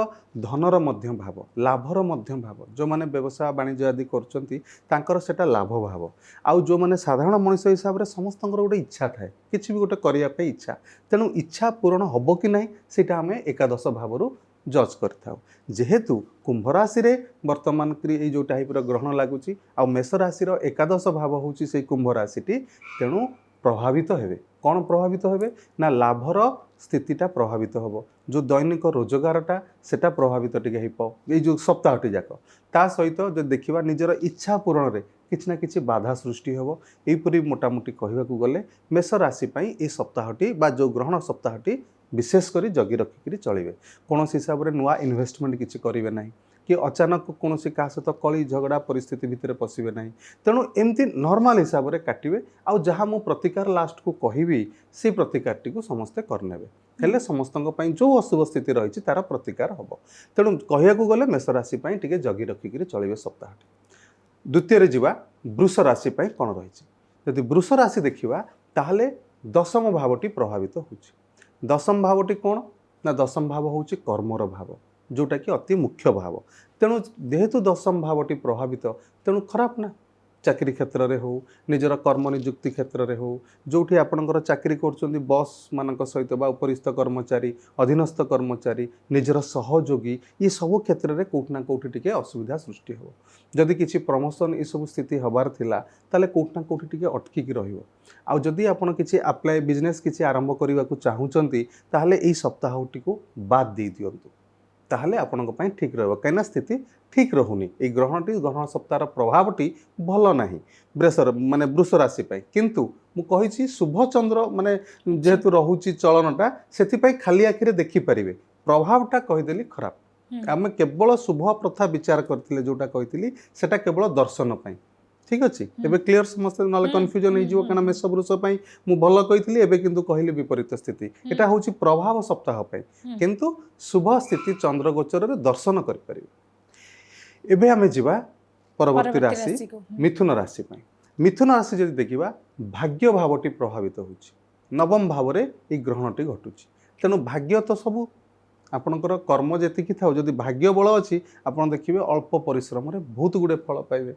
ଧନର ମଧ୍ୟ ଭାବ, ଲାଭର ମଧ୍ୟ ଭାବ। ଯେଉଁମାନେ ବ୍ୟବସାୟ ବାଣିଜ୍ୟ ଆଦି କରୁଛନ୍ତି ତାଙ୍କର ସେଟା ଲାଭ ଭାବ। ଆଉ ଯେଉଁମାନେ ସାଧାରଣ ମଣିଷ ହିସାବରେ ସମସ୍ତଙ୍କର ଗୋଟେ ଇଚ୍ଛା ଥାଏ, କିଛି ବି ଗୋଟେ କରିବା ପାଇଁ ଇଚ୍ଛା। ତେଣୁ ଇଚ୍ଛା ପୂରଣ ହେବ କି ନାହିଁ ସେଇଟା ଆମେ ଏକାଦଶ ଭାବରୁ ଜଜ୍ କରିଥାଉ। ଯେହେତୁ କୁମ୍ଭ ରାଶିରେ ବର୍ତ୍ତମାନ ଏଇ ଯେଉଁ ଟାଇପ୍ର ଗ୍ରହଣ ଲାଗୁଛି ଆଉ ମେଷ ରାଶିର ଏକାଦଶ ଭାବ ହେଉଛି ସେଇ କୁମ୍ଭ ରାଶିଟି, ତେଣୁ ପ୍ରଭାବିତ ହେବେ। କ'ଣ ପ୍ରଭାବିତ ହେବେ ନା ଲାଭର ସ୍ଥିତିଟା ପ୍ରଭାବିତ ହେବ। ଯେଉଁ ଦୈନିକ ରୋଜଗାରଟା ସେଟା ପ୍ରଭାବିତ ଟିକେ ହେବ ଏଇ ଯେଉଁ ସପ୍ତାହଟି ଯାକ। ତା ସହିତ ଯଦି ଦେଖିବା ନିଜର ଇଚ୍ଛା ପୂରଣରେ କିଛି ନା କିଛି ବାଧା ସୃଷ୍ଟି ହେବ। ଏହିପରି ମୋଟାମୋଟି କହିବାକୁ ଗଲେ ମେଷ ରାଶି ପାଇଁ এই ସପ୍ତାହଟି ବା ଯେଉଁ ଗ୍ରହଣ ସପ୍ତାହଟି ବିଶେଷ କରି ଜଗି ରଖିକିରି ଚଳିବେ। କୌଣସି ହିସାବରେ ନୂଆ ଇନଭେଷ୍ଟମେଣ୍ଟ କିଛି କରିବେ ନାହିଁ କି ଅଚାନକ କୌଣସି କାହା ସହିତ କଳି ଝଗଡ଼ା ପରିସ୍ଥିତି ଭିତରେ ପଶିବେ ନାହିଁ। ତେଣୁ ଏମିତି ନର୍ମାଲ ହିସାବରେ କାଟିବେ। ଆଉ ଯାହା ମୁଁ ପ୍ରତିକାର ଲାଷ୍ଟକୁ କହିବି ସେ ପ୍ରତିକାରଟିକୁ ସମସ୍ତେ କରିନେବେ। ହେଲେ ସମସ୍ତଙ୍କ ପାଇଁ ଯେଉଁ ଅଶୁଭ ସ୍ଥିତି ରହିଛି ତାର ପ୍ରତିକାର ହେବ। ତେଣୁ କହିବାକୁ ଗଲେ ମେଷ ରାଶି ପାଇଁ ଟିକେ ଜଗି ରଖିକିରି ଚଳିବେ ସପ୍ତାହଟି। ଦ୍ୱିତୀୟରେ ଯିବା ବୃଷ ରାଶି ପାଇଁ କ'ଣ ରହିଛି। ଯଦି ବୃଷ ରାଶି ଦେଖିବା ତାହେଲେ ଦଶମ ଭାବଟି ପ୍ରଭାବିତ ହେଉଛି। ଦଶମ ଭାବଟି କ'ଣ ନା ଦଶମ ଭାବ ହେଉଛି କର୍ମର ଭାବ, ଯେଉଁଟାକି ଅତି ମୁଖ୍ୟ ଭାବ। ତେଣୁ ଯେହେତୁ ଦଶମ ଭାବଟି ପ୍ରଭାବିତ ତେଣୁ ଖରାପ ନା। ଚାକିରି କ୍ଷେତ୍ରରେ ହେଉ, ନିଜର କର୍ମ ନିଯୁକ୍ତି କ୍ଷେତ୍ରରେ ହେଉ, ଯେଉଁଠି ଆପଣଙ୍କର ଚାକିରି କରୁଛନ୍ତି ବସ୍ ମାନଙ୍କ ସହିତ ବା ଉପରିସ୍ଥ କର୍ମଚାରୀ, ଅଧୀନସ୍ଥ କର୍ମଚାରୀ, ନିଜର ସହଯୋଗୀ, ଏସବୁ କ୍ଷେତ୍ରରେ କେଉଁଠି ନା କେଉଁଠି ଟିକେ ଅସୁବିଧା ସୃଷ୍ଟି ହେବ। ଯଦି କିଛି ପ୍ରମୋସନ୍ ଏସବୁ ସ୍ଥିତି ହେବାର ଥିଲା ତାହେଲେ କେଉଁଠି ନା କେଉଁଠି ଟିକେ ଅଟକିକି ରହିବ। ଆଉ ଯଦି ଆପଣ କିଛି ଆପ୍ଲାଏ ବିଜନେସ୍ କିଛି ଆରମ୍ଭ କରିବାକୁ ଚାହୁଁଛନ୍ତି ତାହେଲେ ଏଇ ସପ୍ତାହଟିକୁ ବାଦ୍ ଦେଇ ଦିଅନ୍ତୁ, ତାହେଲେ ଆପଣଙ୍କ ପାଇଁ ଠିକ୍ ରହିବ। କାହିଁକିନା ସ୍ଥିତି ଠିକ୍ ରହୁନି। এই ଗ୍ରହଣ ସପ୍ତାହର ପ୍ରଭାବଟି ଭଲ ନାହିଁ ବୃଷ ରାଶି ପାଇଁ। କିନ୍ତୁ ମୁଁ କହିଛି ଶୁଭ ଚନ୍ଦ୍ର ଯେହେତୁ ରହୁଛି ଚଳନଟା, ସେଥିପାଇଁ ଖାଲି ଆଖିରେ ଦେଖିପାରିବେ। ପ୍ରଭାବଟା କହିଦେଲି ଖରାପ। ଆମେ କେବଳ ଶୁଭ ପ୍ରଥା ବିଚାର କରିଥିଲେ, ଯେଉଁଟା କହିଥିଲି ସେଟା କେବଳ ଦର୍ଶନ ପାଇଁ। ঠিক ଅଛି, ଏବେ କ୍ଲିୟର ସମସ୍ତେ, ନହେଲେ କନଫ୍ୟୁଜନ୍ ହେଇଯିବ। କାରଣ ମେଷ ବୃଷ ପାଇଁ ମୁଁ ଭଲ କହିଥିଲି, ଏବେ କିନ୍ତୁ କହିଲି ବିପରୀତ ସ୍ଥିତି। এটা ହେଉଛି ପ୍ରଭାବ ସପ୍ତାହ ପାଇଁ, କିନ୍ତୁ ଶୁଭ ସ୍ଥିତି ଚନ୍ଦ୍ର ଗୋଚରରେ ଦର୍ଶନ କରିପାରିବେ। ଏବେ ଆମେ ଯିବା ପରବର୍ତ୍ତୀ ରାଶି ମିଥୁନ ରାଶି ପାଇଁ। ମିଥୁନ ରାଶି ଯଦି ଦେଖିବା ଭାଗ୍ୟ ଭାବଟି ପ୍ରଭାବିତ ହେଉଛି। ନବମ ଭାବରେ এই ଗ୍ରହଣଟି ଘଟୁଛି। ତେଣୁ ଭାଗ୍ୟ ତ ସବୁ ଆପଣଙ୍କର କର୍ମ ଯେତିକି ଥାଉ, ଯଦି ଭାଗ୍ୟ ବଳ ଅଛି ଆପଣ ଦେଖିବେ ଅଳ୍ପ ପରିଶ୍ରମରେ ବହୁତ ଗୁଡ଼ିଏ ଫଳ ପାଇବେ।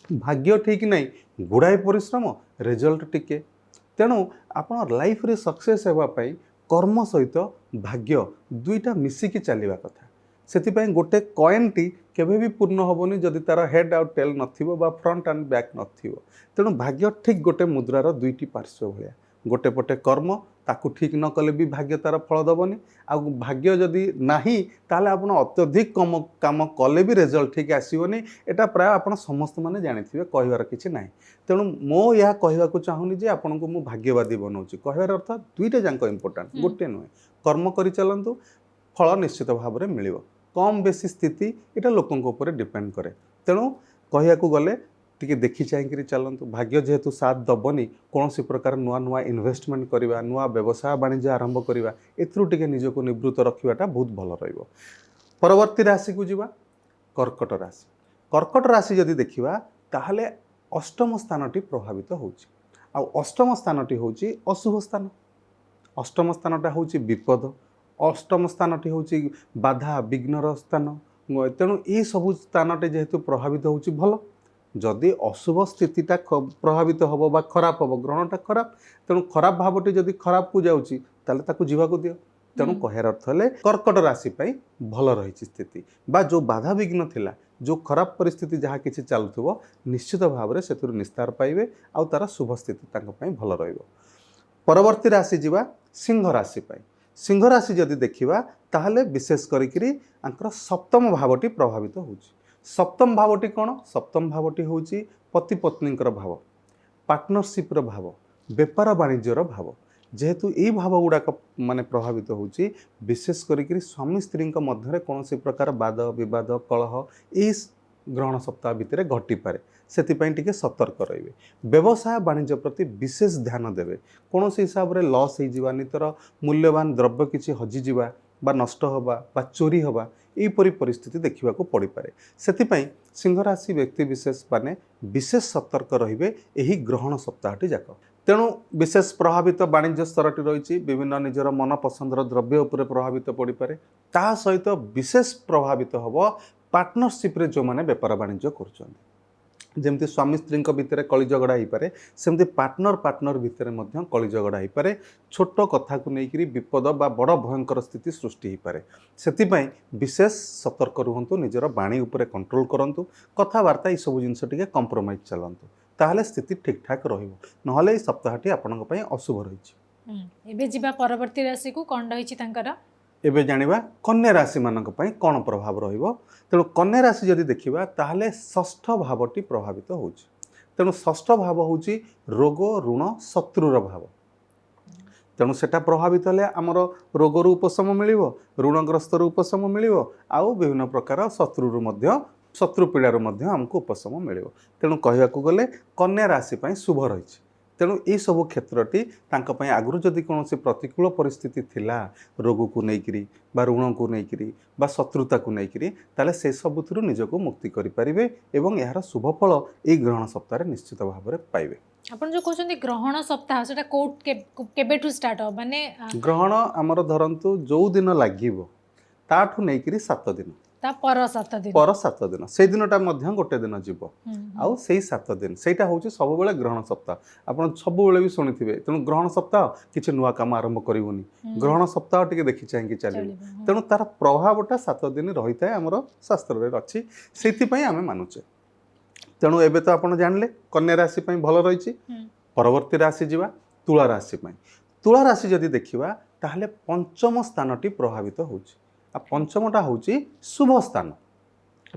ଭାଗ୍ୟ ଠିକ୍ ନାହିଁ, ଗୁଡ଼ାଏ ପରିଶ୍ରମ, ରେଜଲ୍ଟ ଟିକେ। ତେଣୁ ଆପଣ ଲାଇଫରେ ସକ୍ସେସ୍ ହେବା ପାଇଁ କର୍ମ ସହିତ ଭାଗ୍ୟ ଦୁଇଟା ମିଶିକି ଚାଲିବା କଥା। ସେଥିପାଇଁ ଗୋଟେ କଏନ୍ଟି କେବେ ବି ପୂର୍ଣ୍ଣ ହେବନି ଯଦି ତାର ହେଡ୍ ଆଉ ଟେଲ୍ ନଥିବ ବା ଫ୍ରଣ୍ଟ ଆଣ୍ଡ ବ୍ୟାକ୍ ନଥିବ। ତେଣୁ ଭାଗ୍ୟ ଠିକ୍ ଗୋଟେ ମୁଦ୍ରାର ଦୁଇଟି ପାର୍ଶ୍ୱ ଭଳିଆ। ଗୋଟେ ପଟେ କର୍ମ, ତାକୁ ଠିକ୍ ନ କଲେ ବି ଭାଗ୍ୟ ତାର ଫଳ ଦେବନି। ଆଉ ଭାଗ୍ୟ ଯଦି ନାହିଁ ତାହେଲେ ଆପଣ ଅତ୍ୟଧିକ କାମ କଲେ ବି ରେଜଲ୍ଟ ଠିକ୍ ଆସିବନି। এটা ପ୍ରାୟ ଆପଣ ସମସ୍ତମାନେ ଜାଣିଥିବେ, କହିବାର କିଛି ନାହିଁ। ତେଣୁ ମୁଁ ଏହା କହିବାକୁ ଚାହୁଁନି ଯେ ଆପଣଙ୍କୁ ମୁଁ ଭାଗ୍ୟବାଦୀ ବନାଉଛି। କହିବାର ଅର୍ଥ ଦୁଇଟା ଯାକ ଇମ୍ପୋର୍ଟାଣ୍ଟ, ଗୋଟେ ନୁହେଁ। କର୍ମ କରିଚାଲନ୍ତୁ, ଫଳ ନିଶ୍ଚିତ ଭାବରେ ମିଳିବ। କମ୍ ବେଶୀ ସ୍ଥିତି এটা ଲୋକଙ୍କ ଉପରେ ଡିପେଣ୍ଡ କରେ। ତେଣୁ କହିବାକୁ ଗଲେ ଟିକେ ଦେଖି ଚାହିଁକିରି ଚାଲନ୍ତୁ। ଭାଗ୍ୟ ଯେହେତୁ ସାଥ ଦେବନି, କୌଣସି ପ୍ରକାର ନୂଆ ନୂଆ ଇନଭେଷ୍ଟମେଣ୍ଟ କରିବା, ନୂଆ ବ୍ୟବସାୟ ବାଣିଜ୍ୟ ଆରମ୍ଭ କରିବା, ଏଥିରୁ ଟିକେ ନିଜକୁ ନିବୃତ୍ତ ରଖିବାଟା ବହୁତ ଭଲ ରହିବ। ପରବର୍ତ୍ତୀ ରାଶିକୁ ଯିବା କର୍କଟ ରାଶି। କର୍କଟ ରାଶି ଯଦି ଦେଖିବା ତାହେଲେ ଅଷ୍ଟମ ସ୍ଥାନଟି ପ୍ରଭାବିତ ହେଉଛି। ଆଉ ଅଷ୍ଟମ ସ୍ଥାନଟି ହେଉଛି ଅଶୁଭ ସ୍ଥାନ। ଅଷ୍ଟମ ସ୍ଥାନଟା ହେଉଛି ବିପଦ। ଅଷ୍ଟମ ସ୍ଥାନଟି ହେଉଛି ବାଧା ବିଘ୍ନର ସ୍ଥାନ। ତେଣୁ ଏସବୁ ସ୍ଥାନଟି ଯେହେତୁ ପ୍ରଭାବିତ ହେଉଛି ଭଲ। ଯଦି ଅଶୁଭ ସ୍ଥିତିଟା ପ୍ରଭାବିତ ହେବ ବା ଖରାପ ହେବ, ଗ୍ରହଣଟା ଖରାପ, ତେଣୁ ଖରାପ ଭାବଟି ଯଦି ଖରାପକୁ ଯାଉଛି ତାହେଲେ ତାକୁ ଯିବାକୁ ଦିଅ। ତେଣୁ କହିବାର ଅର୍ଥ ହେଲେ କର୍କଟ ରାଶି ପାଇଁ ଭଲ ରହିଛି ସ୍ଥିତି, ବା ଯେଉଁ ବାଧାବିଘ୍ନ ଥିଲା, ଯେଉଁ ଖରାପ ପରିସ୍ଥିତି ଯାହା କିଛି ଚାଲୁଥିବ, ନିଶ୍ଚିତ ଭାବରେ ସେଥିରୁ ନିସ୍ତାର ପାଇବେ ଆଉ ତାର ଶୁଭ ସ୍ଥିତି ତାଙ୍କ ପାଇଁ ଭଲ ରହିବ। ପରବର୍ତ୍ତୀ ରାଶି ଯିବା ସିଂହ ରାଶି ପାଇଁ। ସିଂହ ରାଶି ଯଦି ଦେଖିବା ତାହେଲେ ବିଶେଷ କରିକିରି ଆଙ୍କର ସପ୍ତମ ଭାବଟି ପ୍ରଭାବିତ ହେଉଛି। ସପ୍ତମ ଭାବଟି କ'ଣ? ସପ୍ତମ ଭାବଟି ହେଉଛି ପତି ପତ୍ନୀଙ୍କର ଭାବ, ପାର୍ଟନରସିପ୍ର ଭାବ, ବେପାର ବାଣିଜ୍ୟର ଭାବ। ଯେହେତୁ ଏଇ ଭାବ ଗୁଡ଼ାକ ପ୍ରଭାବିତ ହେଉଛି, ବିଶେଷ କରିକିରି ସ୍ୱାମୀ ସ୍ତ୍ରୀଙ୍କ ମଧ୍ୟରେ କୌଣସି ପ୍ରକାର ବାଦ ବିବାଦ କଳହ ଏଇ ଗ୍ରହଣ ସପ୍ତାହ ଭିତରେ ଘଟିପାରେ। ସେଥିପାଇଁ ଟିକେ ସତର୍କ ରହିବେ। ବ୍ୟବସାୟ ବାଣିଜ୍ୟ ପ୍ରତି ବିଶେଷ ଧ୍ୟାନ ଦେବେ। କୌଣସି ହିସାବରେ ଲସ୍ ହେଇଯିବା, ନିଜର ମୂଲ୍ୟବାନ ଦ୍ରବ୍ୟ କିଛି ହଜିଯିବା ବା ନଷ୍ଟ ହେବା ବା ଚୋରି ହେବା, ଏହିପରି ପରିସ୍ଥିତି ଦେଖିବାକୁ ପଡ଼ିପାରେ। ସେଥିପାଇଁ ସିଂହ ରାଶି ବ୍ୟକ୍ତିବିଶେଷ ବିଶେଷ ସତର୍କ ରହିବେ ଏହି ଗ୍ରହଣ ସପ୍ତାହଟି ଯାକ। तेणु विशेष प्रभावित वाणिज्य स्तरटी रही विभिन्न निजर मन पसंदर द्रव्य उपर प्रभावित पड़ पारे ता सहित विशेष प्रभावित हम पार्टनरशिप रे जो मैंने बेपार वाणिज्य कर जमती स्वामी स्त्री भितर कली झगड़ा हो पारे सेमती पार्टनर भितर कली झगड़ा हो पारे छोट कथा को लेकिन विपद बा बड़ भयंकर स्थिति सृष्टि हो पारे से विशेष सतर्क रुहतु निजर बाणी उपरे कंट्रोल करंतु कथबार्ता ये सब जिनस टिके कंप्रोमाइज चलतु ताहले स्थिति ठीक ठाक रहिबो नहले सप्ताहटी आपनक पई अशुभ रहिछि। एबे जिबा परवर्ती राशि को कोन रहिछि तांकर एबे जानिबा कन्या राशि मानक पई कोन प्रभाव रहिबो। तेणु कन्या राशि जदि देखिबा ताहले षष्ठ भावटी प्रभावित होउछि। तेणु षष्ठ भाव होउछि रोग ऋण शत्रुर भाव। तेणु सेटा प्रभावित हेले आमर रोगर उपशम मिलिबो ऋणग्रस्तर उपशम मिलिबो आउ विभिन्न प्रकार शत्रुर मध्य शत्रु पीड़ार मध्य हमको उपशम मिलिबो। तेणु कहवाकू गले कन्या राशि पई शुभ रहिछि। तेणु ये सब क्षेत्रटी तांका पई आगु जदि कौन प्रतिकूल परिस्थिति थिला रोग को लेकिरी बा ऋण को लेकिरी बा शत्रुता को लेकिरी ताले से सबुथिरु निजको मुक्ति करि परिबे एवं यार शुभ फल ए ग्रहण सप्ताह निश्चित भाव में पाइबे। आपण जो कहउछन्ती ग्रहण सप्ताह सेटा कोट केबेठु स्टार्ट हो माने ग्रहण हमर धरंतु जो दिन लागिबो ताठु नेकिरी 7 दिन ता पर 7 दिन पर 7 दिन से दिनटा मध्य गोटे दिन जीव आउ से 7 दिन सेटा होची सब बेले ग्रहण सप्ताह आपण सब बेले भी सुनिथिबे। तेणु ग्रहण सप्ताह किछि नुआ काम आरंभ करिवोनी ग्रहण सप्ताह टिके देखि चाहि चलिबो। तेणु तार प्रभावटा 7 दिन रहिताय हमर शास्त्र रे अछि सेति पई आमे मानुचे। तेणु एबे तो आपण जानले कन्या राशि पई भल रहिछि। परवर्ती राशि जीवा तुला राशि पई तुला राशि जदि देखिबा ताहले पंचम स्थानटी प्रभावित होछि। आ पंचमटा होची शुभ स्थान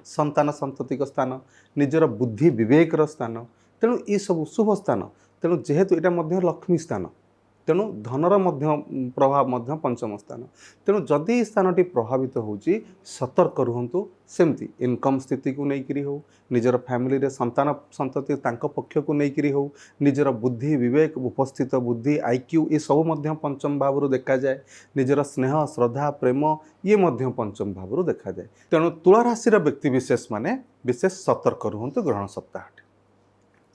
संतान संततिक स्थान निजर बुद्धि विवेकर स्थान। तेणु ये सब शुभ स्थान। तेणु जेहेतु यहाँ मध्य लक्ष्मी स्थान तेणु धनर मध्य प्रभाव मध्य पंचम स्थान। तेणु जदि स्थानटी प्रभावित होची सतर्क रुहंतु। सेमती इनकम स्थिति को लेकिरी हो निजर फैमिली रे संतान संतति तांको पक्ष को लेकिरी हो निजर बुद्धि विवेक उपस्थित बुद्धि आईक्यू ये सब मध्य पंचम भाव देखा जाए। निजर स्नेह श्रद्धा प्रेम ये मध्य पंचम भाव देखा जाए। तेणु तुला राशि व्यक्ति विशेष माने विशेष सतर्क रुहंतु ग्रहण सप्ताह।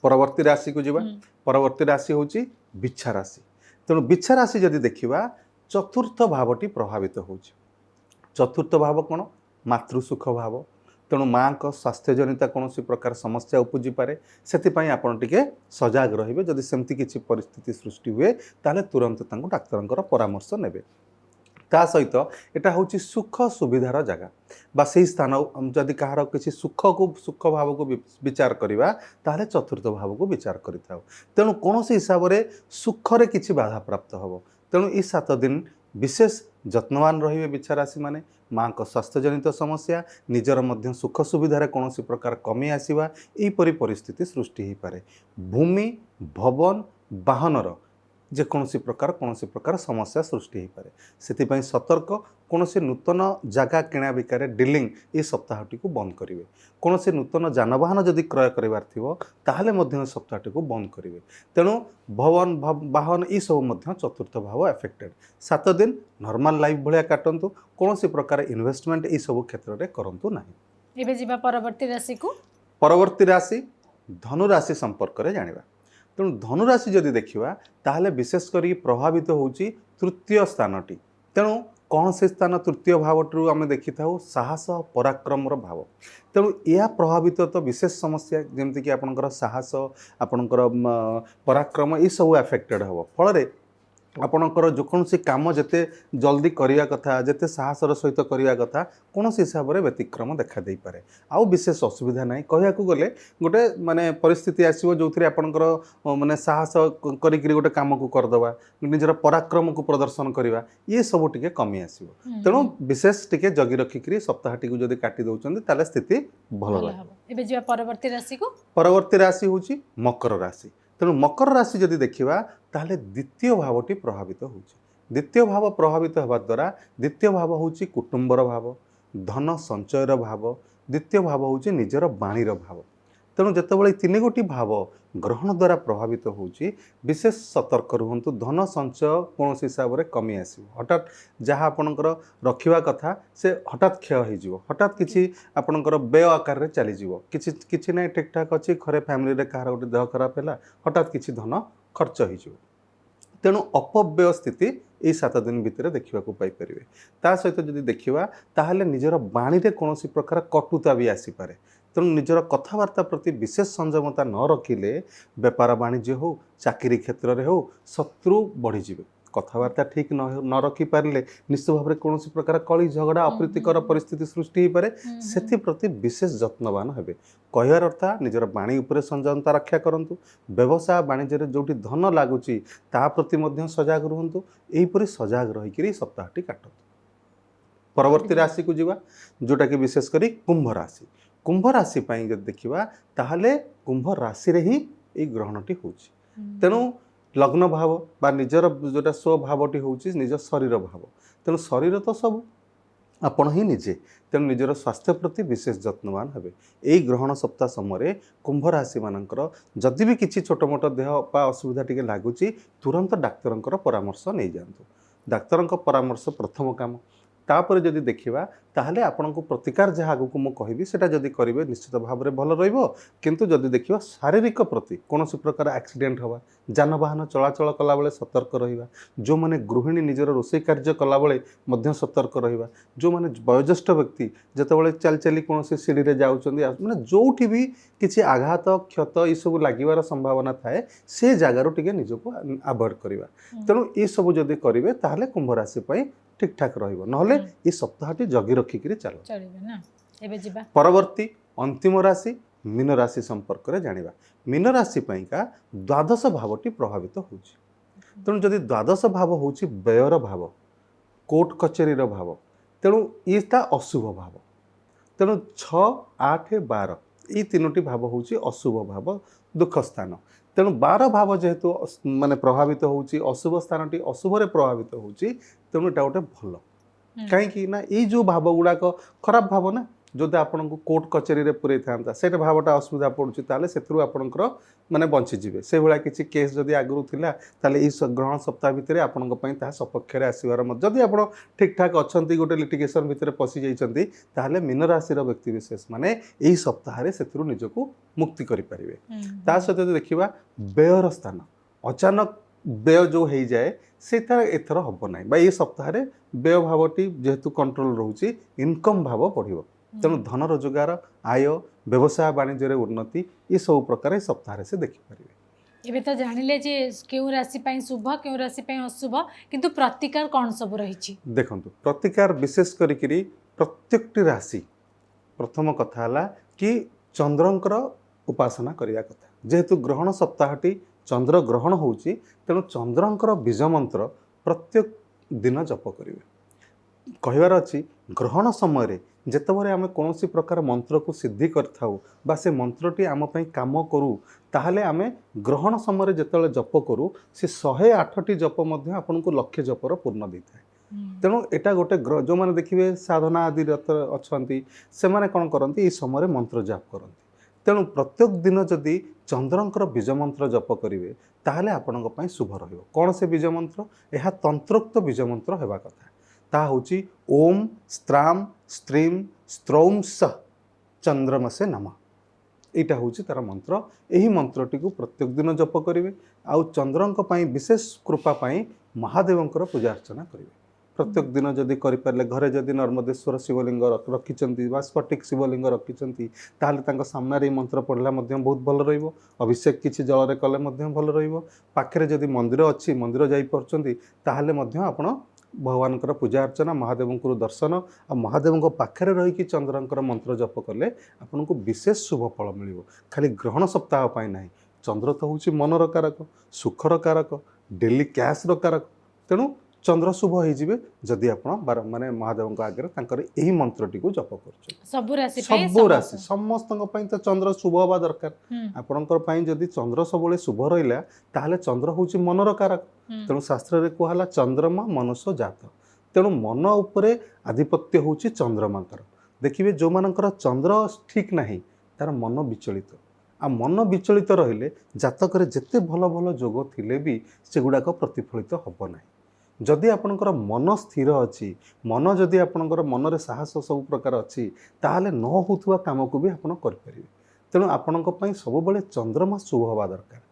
परवर्ती राशि को जीवा परवर्ती राशि होची बिच्छा राशि। तेणु बिच्छा राशि जदि देखिबा चतुर्थ भावटी प्रभावित होची। चतुर्थ भाव कौन मातृसुख भाव। तेणु माँ को स्वास्थ्य जनित कौन प्रकार समस्या उपजी पारे से आपड़ टे सजग रे जदि सेमती किसी परिस्थिति सृष्टि हुए ताले तुरंत डाक्तर परामर्श नेबे। ता सहित एटा होची सुख सुविधार जगह बा से स्थान जदि कहार किसी सुख भाव को विचार करिबा ताले चतुर्थ भाव को विचार करिथाउ। तेणु कौन हिसाब से सुखरे किसी बाधा प्राप्त हबो। तेणु ई 7 दिन विशेष जत्नवान रहिबे बिच्छा राशि माने। माँ को स्वास्थ्य जनित समस्या निजर मध्य सुख सुविधार कौन प्रकार कमी आसीबा एपरी परिस्थिति सृष्टि हो पारे। भूमि भवन वाहनर जेकोसी प्रकार समस्या सृष्टि हो पारे। से सतर्क कौन नूतन जगह किणा बिकार डिलिंग ये सप्ताहटी को बंद करेंगे। कौन नूतन जानवाहन जदि क्रय करार थो ताहले सप्ताहटी को बंद करेंगे। तेणु भवन वाहन ये सब चतुर्थ भाव एफेक्टेड। 7 दिन नॉर्मल लाइफ भाया काटंतु कौन प्रकार इन्वेस्टमेंट ये सब क्षेत्र में करंतु नहीं। एबे जिबा परवर्ती राशि को परवर्ती राशि धनु राशि संपर्क में जानिबा। तेणु धनुराशि जदि देखिबा ताहले विशेष करी प्रभावित होउची तृतीय स्थानटी। तेणु कौन से स्थान तृतीय भावटू आम देखि था साहस पराक्रम भाव। तेणु यह प्रभावित तो विशेष समस्या जमती कि आपणकर साहस आपणकर पराक्रम ये सब एफेक्टेड हम फल आपणकर जेकोसी काम जिते जल्दी करने कथा जिते साहसर सहित करने कथा कौन हिसाब से व्यतिक्रम देखा दे पारे। आउ विशेष असुविधा ना कहया गले गोटे माने परिस्थिति आसो जो थी आपणकर माने साहस करी गोटे काम को करदे निजर पराक्रम को प्रदर्शन करवा ये सब टिके कमी आसो। तेणु विशेष टिके जगी रखिकी सप्ताहटी को जब काटी दौरान ताले स्थिति भल रहा। परवर्ती राशि को परवर्ती राशि हूँ मकर राशि। तेणु मकर राशि जदि देखिबा ताहले द्वितीय भावटी प्रभावित होउछि। द्वितीय भाव प्रभावित होबा द्वारा द्वितीय भाव होउछि कुटुंबर भाव धन संचयर भाव द्वितीय भाव होउछि निजर बाणीर भाव। तेणु जितेबाला 3 गोटी भाव ग्रहण द्वारा प्रभावित होउछि विशेष सतर्क रुहंतु। धन संचय कौन हिसाब से कमी आसो हठात जहाँ आपणकर रखा कथा से हठात क्षय हो हठात किसी आपणकर व्यय आकार चलीज किसी ना ठीक ठाक अच्छी घरे फैमिली रे कहार गोटे देह खराब है हठात किसी धन ଖର୍ଚ୍ଚ ହେଇଯିବ। ତେଣୁ ଅପବ୍ୟୟ ସ୍ଥିତି ଏଇ 7 ଦିନ ଭିତରେ ଦେଖିବାକୁ ପାଇପାରିବେ। ତା ସହିତ ଯଦି ଦେଖିବା ତାହେଲେ ନିଜର ବାଣୀରେ କୌଣସି ପ୍ରକାର କଟୁତା ବି ଆସିପାରେ। ତେଣୁ ନିଜର କଥାବାର୍ତ୍ତା ପ୍ରତି ବିଶେଷ ସଂଯମତା ନ ରଖିଲେ ବେପାର ବାଣିଜ୍ୟ ହେଉ, ଚାକିରି କ୍ଷେତ୍ରରେ ହେଉ, ଶତ୍ରୁ ବଢ଼ିଯିବେ। କଥାବାର୍ତ୍ତା ଠିକ୍ ନ ରଖିପାରିଲେ ନିଶ୍ଚିତ ଭାବରେ କୌଣସି ପ୍ରକାର କଳି ଝଗଡ଼ା ଅପ୍ରୀତିକର ପରିସ୍ଥିତି ସୃଷ୍ଟି ହୋଇପାରେ। ସେଥିପ୍ରତି ବିଶେଷ ଯତ୍ନବାନ ହେବେ। କହିବାର ଅର୍ଥ ନିଜର ବାଣୀ ଉପରେ ସଂଯମତା ରକ୍ଷା କରନ୍ତୁ। ବ୍ୟବସାୟ ବାଣିଜ୍ୟରେ ଯେଉଁଠି ଧନ ଲାଗୁଛି ତା ପ୍ରତି ମଧ୍ୟ ସଜାଗ ରୁହନ୍ତୁ। ଏହିପରି ସଜାଗ ରହିକିରି ସପ୍ତାହଟି କାଟନ୍ତୁ। ପରବର୍ତ୍ତୀ ରାଶିକୁ ଯିବା, ଯେଉଁଟାକି ବିଶେଷ କରି କୁମ୍ଭ ରାଶି। କୁମ୍ଭ ରାଶି ପାଇଁ ଯଦି ଦେଖିବା ତାହେଲେ କୁମ୍ଭ ରାଶିରେ ହିଁ ଏଇ ଗ୍ରହଣଟି ହେଉଛି। ତେଣୁ ଲଗ୍ନ ଭାବ ବା ନିଜର ଯେଉଁଟା ସ୍ୱଭାବଟି ହେଉଛି ନିଜ ଶରୀର ଭାବ। ତେଣୁ ଶରୀର ତ ସବୁ ଆପଣ ହିଁ ନିଜେ। ତେଣୁ ନିଜର ସ୍ୱାସ୍ଥ୍ୟ ପ୍ରତି ବିଶେଷ ଯତ୍ନବାନ ହେବେ। ଏଇ ଗ୍ରହଣ ସପ୍ତାହ ସମୟରେ କୁମ୍ଭ ରାଶିମାନଙ୍କର ଯଦି ବି କିଛି ଛୋଟ ମୋଟ ଦେହ ବା ଅସୁବିଧା ଟିକେ ଲାଗୁଛି ତୁରନ୍ତ ଡାକ୍ତରଙ୍କର ପରାମର୍ଶ ନେଇଯାଆନ୍ତୁ। ଡାକ୍ତରଙ୍କ ପରାମର୍ଶ ପ୍ରଥମ କାମ। ତାପରେ ଯଦି ଦେଖିବା ତାହେଲେ ଆପଣଙ୍କୁ ପ୍ରତିକାର ଯାହା ଆଗକୁ ମୁଁ କହିବି ସେଟା ଯଦି କରିବେ ନିଶ୍ଚିତ ଭାବରେ ଭଲ ରହିବ। କିନ୍ତୁ ଯଦି ଦେଖିବା ଶାରୀରିକ ପ୍ରତି କୌଣସି ପ୍ରକାର ଆକ୍ସିଡେଣ୍ଟ ହେବା, ଯାନବାହନ ଚଳାଚଳ କଲାବେଳେ ସତର୍କ ରହିବା, ଯେଉଁମାନେ ଗୃହିଣୀ ନିଜର ରୋଷେଇ କାର୍ଯ୍ୟ କଲାବେଳେ ମଧ୍ୟ ସତର୍କ ରହିବା, ଯେଉଁମାନେ ବୟୋଜ୍ୟେଷ୍ଠ ବ୍ୟକ୍ତି ଯେତେବେଳେ ଚାଲି ଚାଲି କୌଣସି ସିଡ଼ିରେ ଯାଉଛନ୍ତି ମାନେ ଯେଉଁଠି ବି କିଛି ଆଘାତ କ୍ଷତ ଏସବୁ ଲାଗିବାର ସମ୍ଭାବନା ଥାଏ ସେ ଜାଗାରୁ ଟିକେ ନିଜକୁ ଆଭଏଡ଼ କରିବା। ତେଣୁ ଏସବୁ ଯଦି କରିବେ ତାହେଲେ କୁମ୍ଭ ରାଶି ପାଇଁ ଠିକ୍ ଠାକ୍ ରହିବ। ନହେଲେ ଏ ସପ୍ତାହଟି ଜଗି ରଖିକିରି ଚାଲ। ପରବର୍ତ୍ତୀ ଅନ୍ତିମ ରାଶି ମୀନ ରାଶି ସମ୍ପର୍କରେ ଜାଣିବା। ମୀନ ରାଶି ପାଇଁକା ଦ୍ୱାଦଶ ଭାବଟି ପ୍ରଭାବିତ ହେଉଛି। ତେଣୁ ଯଦି ଦ୍ୱାଦଶ ଭାବ ହେଉଛି ବ୍ୟୟର ଭାବ, କୋର୍ଟ କଚେରୀର ଭାବ, ତେଣୁ ଏଇଟା ଅଶୁଭ ଭାବ। ତେଣୁ 6, 8, 12 ଏଇ 3ଟି ଭାବ ହେଉଛି ଅଶୁଭ ଭାବ, ଦୁଃଖ ସ୍ଥାନ। ତେଣୁ 12 ଭାବ ଯେହେତୁ ମାନେ ପ୍ରଭାବିତ ହେଉଛି, ଅଶୁଭ ସ୍ଥାନଟି ଅଶୁଭରେ ପ୍ରଭାବିତ ହେଉଛି, ତେଣୁ ଏଇଟା ଗୋଟେ ଭଲ। କାହିଁକି ନା ଏଇ ଯେଉଁ ଭାବ ଗୁଡ଼ାକ ଖରାପ ଭାବ ନା, ଯଦି ଆପଣଙ୍କୁ କୋର୍ଟ କଚେରୀରେ ପୁରେଇଥାନ୍ତା ସେଇଟା ଭାବଟା ଅସୁବିଧା ପଡ଼ୁଛି ତାହେଲେ ସେଥିରୁ ଆପଣଙ୍କର ମାନେ ବଞ୍ଚିଯିବେ। ସେଇଭଳିଆ କିଛି କେସ୍ ଯଦି ଆଗରୁ ଥିଲା ତାହେଲେ ଏଇ ଗ୍ରହଣ ସପ୍ତାହ ଭିତରେ ଆପଣଙ୍କ ପାଇଁ ତାହା ସପକ୍ଷରେ ଆସିବାର ମଧ୍ୟ ଯଦି ଆପଣ ଠିକ୍ ଠାକ୍ ଅଛନ୍ତି, ଗୋଟେ ଲିଟିଗେସନ୍ ଭିତରେ ପଶି ଯାଇଛନ୍ତି ତାହେଲେ ମୀନ ରାଶିର ବ୍ୟକ୍ତିବିଶେଷ ମାନେ ଏଇ ସପ୍ତାହରେ ସେଥିରୁ ନିଜକୁ ମୁକ୍ତି କରିପାରିବେ। ତା ସହିତ ଯଦି ଦେଖିବା ବ୍ୟୟର ସ୍ଥାନ, ଅଚାନକ ବ୍ୟୟ ଯେଉଁ ହେଇଯାଏ ସେଇଟା ଏଥର ହେବ ନାହିଁ ବା ଏଇ ସପ୍ତାହରେ ବ୍ୟୟ ଭାବଟି ଯେହେତୁ କଣ୍ଟ୍ରୋଲ ରହୁଛି ଇନକମ୍ ଭାବ ବଢ଼ିବ। ତେଣୁ ଧନ ରୋଜଗାର, ଆୟ, ବ୍ୟବସାୟ ବାଣିଜ୍ୟରେ ଉନ୍ନତି ଏସବୁ ପ୍ରକାର ଏ ସପ୍ତାହରେ ସେ ଦେଖିପାରିବେ। ଏବେ ତ ଜାଣିଲେ ଯେ କେଉଁ ରାଶି ପାଇଁ ଶୁଭ କେଉଁ ରାଶି ପାଇଁ ଅଶୁଭ, କିନ୍ତୁ ପ୍ରତିକାର କ'ଣ ସବୁ ରହିଛି? ଦେଖନ୍ତୁ ପ୍ରତିକାର ବିଶେଷ କରିକିରି ପ୍ରତ୍ୟେକଟି ରାଶି ପ୍ରଥମ କଥା ହେଲା କି ଚନ୍ଦ୍ରଙ୍କର ଉପାସନା କରିବା କଥା। ଯେହେତୁ ଗ୍ରହଣ ସପ୍ତାହଟି ଚନ୍ଦ୍ର ଗ୍ରହଣ ହେଉଛି ତେଣୁ ଚନ୍ଦ୍ରଙ୍କର ବୀଜ ମନ୍ତ୍ର ପ୍ରତ୍ୟେକ ଦିନ ଜପ କରିବେ। କହିବାର ଅଛି ଗ୍ରହଣ ସମୟରେ ଯେତେବେଳେ ଆମେ କୌଣସି ପ୍ରକାର ମନ୍ତ୍ରକୁ ସିଦ୍ଧି କରିଥାଉ ବା ସେ ମନ୍ତ୍ରଟି ଆମ ପାଇଁ କାମ କରୁ ତାହେଲେ ଆମେ ଗ୍ରହଣ ସମୟରେ ଯେତେବେଳେ ଜପ କରୁ ସେ 108ଟି ଜପ ମଧ୍ୟ ଆପଣଙ୍କୁ ଲକ୍ଷେ ଜପର ପୂର୍ଣ୍ଣ ଦେଇଥାଏ। ତେଣୁ ଏଇଟା ଗୋଟେ ଯେଉଁମାନେ ଦେଖିବେ ସାଧନା ଆଦି ଅଛନ୍ତି ସେମାନେ କ'ଣ କରନ୍ତି ଏଇ ସମୟରେ ମନ୍ତ୍ର ଜାପ କରନ୍ତି। ତେଣୁ ପ୍ରତ୍ୟେକ ଦିନ ଯଦି ଚନ୍ଦ୍ରଙ୍କର ବୀଜ ମନ୍ତ୍ର ଜପ କରିବେ ତାହେଲେ ଆପଣଙ୍କ ପାଇଁ ଶୁଭ ରହିବ। କ'ଣ ସେ ବୀଜ ମନ୍ତ୍ର? ଏହା ତନ୍ତ୍ରୋକ୍ତ ବୀଜ ମନ୍ତ୍ର ହେବା କଥା। ତାହା ହେଉଛି ଓମ୍ ସ୍ତ୍ରାମ୍ ସ୍ତ୍ରୀମ୍ ସ୍ତ୍ରୌଂ ସଃ ଚନ୍ଦ୍ରମସେ ନମଃ। ଏଇଟା ହେଉଛି ତାର ମନ୍ତ୍ର। ଏହି ମନ୍ତ୍ରଟିକୁ ପ୍ରତ୍ୟେକ ଦିନ ଜପ କରିବେ। ଆଉ ଚନ୍ଦ୍ରଙ୍କ ପାଇଁ ବିଶେଷ କୃପା ପାଇଁ ମହାଦେବଙ୍କର ପୂଜା ଅର୍ଚ୍ଚନା କରିବେ। ପ୍ରତ୍ୟେକ ଦିନ ଯଦି କରିପାରିଲେ ଘରେ ଯଦି ନର୍ମଦେଶ୍ୱର ଶିବଲିଙ୍ଗ ରଖିଛନ୍ତି ବା ସ୍ଫଟିକ ଶିବଲିଙ୍ଗ ରଖିଛନ୍ତି ତାହେଲେ ତାଙ୍କ ସାମ୍ନାରେ ଏହି ମନ୍ତ୍ର ପଢ଼ିଲା ମଧ୍ୟ ବହୁତ ଭଲ ରହିବ। ଅଭିଷେକ କିଛି ଜଳରେ କଲେ ମଧ୍ୟ ଭଲ ରହିବ। ପାଖରେ ଯଦି ମନ୍ଦିର ଅଛି, ମନ୍ଦିର ଯାଇପାରୁଛନ୍ତି ତାହେଲେ ମଧ୍ୟ ଆପଣ ଭଗବାନଙ୍କର ପୂଜା ଅର୍ଚ୍ଚନା, ମହାଦେବଙ୍କର ଦର୍ଶନ ଆଉ ମହାଦେବଙ୍କ ପାଖରେ ରହିକି ଚନ୍ଦ୍ରଙ୍କର ମନ୍ତ୍ର ଜପ କଲେ ଆପଣଙ୍କୁ ବିଶେଷ ଶୁଭ ଫଳ ମିଳିବ। ଖାଲି ଗ୍ରହଣ ସପ୍ତାହ ପାଇଁ ନାହିଁ, ଚନ୍ଦ୍ର ତ ହେଉଛି ମନର କାରକ, ସୁଖର କାରକ, ଡେଲି କ୍ୟାସ୍ର କାରକ। ତେଣୁ ଚନ୍ଦ୍ର ଶୁଭ ହେଇଯିବେ ଯଦି ଆପଣ ମାନେ ମହାଦେବଙ୍କ ଆଗରେ ତାଙ୍କର ଏହି ମନ୍ତ୍ରଟିକୁ ଜପ କରୁଛନ୍ତି। ସବୁ ରାଶି ସମସ୍ତଙ୍କ ପାଇଁ ତ ଚନ୍ଦ୍ର ଶୁଭ ହେବା ଦରକାର। ଆପଣଙ୍କ ପାଇଁ ଯଦି ଚନ୍ଦ୍ର ସବୁବେଳେ ଶୁଭ ରହିଲା ତାହେଲେ ଚନ୍ଦ୍ର ହେଉଛି ମନର କାରକ। ତେଣୁ ଶାସ୍ତ୍ରରେ କୁହାହେଲା ଚନ୍ଦ୍ରମା ମନୁଷ୍ୟ ଜାତ। ତେଣୁ ମନ ଉପରେ ଆଧିପତ୍ୟ ହେଉଛି ଚନ୍ଦ୍ରମାଙ୍କର। ଦେଖିବେ ଯେଉଁମାନଙ୍କର ଚନ୍ଦ୍ର ଠିକ୍ ନାହିଁ ତାର ମନ ବିଚଳିତ। ଆଉ ମନ ବିଚଳିତ ରହିଲେ ଜାତକରେ ଯେତେ ଭଲ ଭଲ ଯୋଗ ଥିଲେ ବି ସେଗୁଡ଼ାକ ପ୍ରତିଫଳିତ ହେବ ନାହିଁ। ଯଦି ଆପଣଙ୍କର ମନ ସ୍ଥିର ଅଛି, ମନ ଯଦି ଆପଣଙ୍କର ମନରେ ସାହସ ସବୁ ପ୍ରକାର ଅଛି ତାହେଲେ ନ ହେଉଥିବା କାମକୁ ବି ଆପଣ କରିପାରିବେ। ତେଣୁ ଆପଣଙ୍କ ପାଇଁ ସବୁବେଳେ ଚନ୍ଦ୍ରମା ଶୁଭ ହେବା ଦରକାର।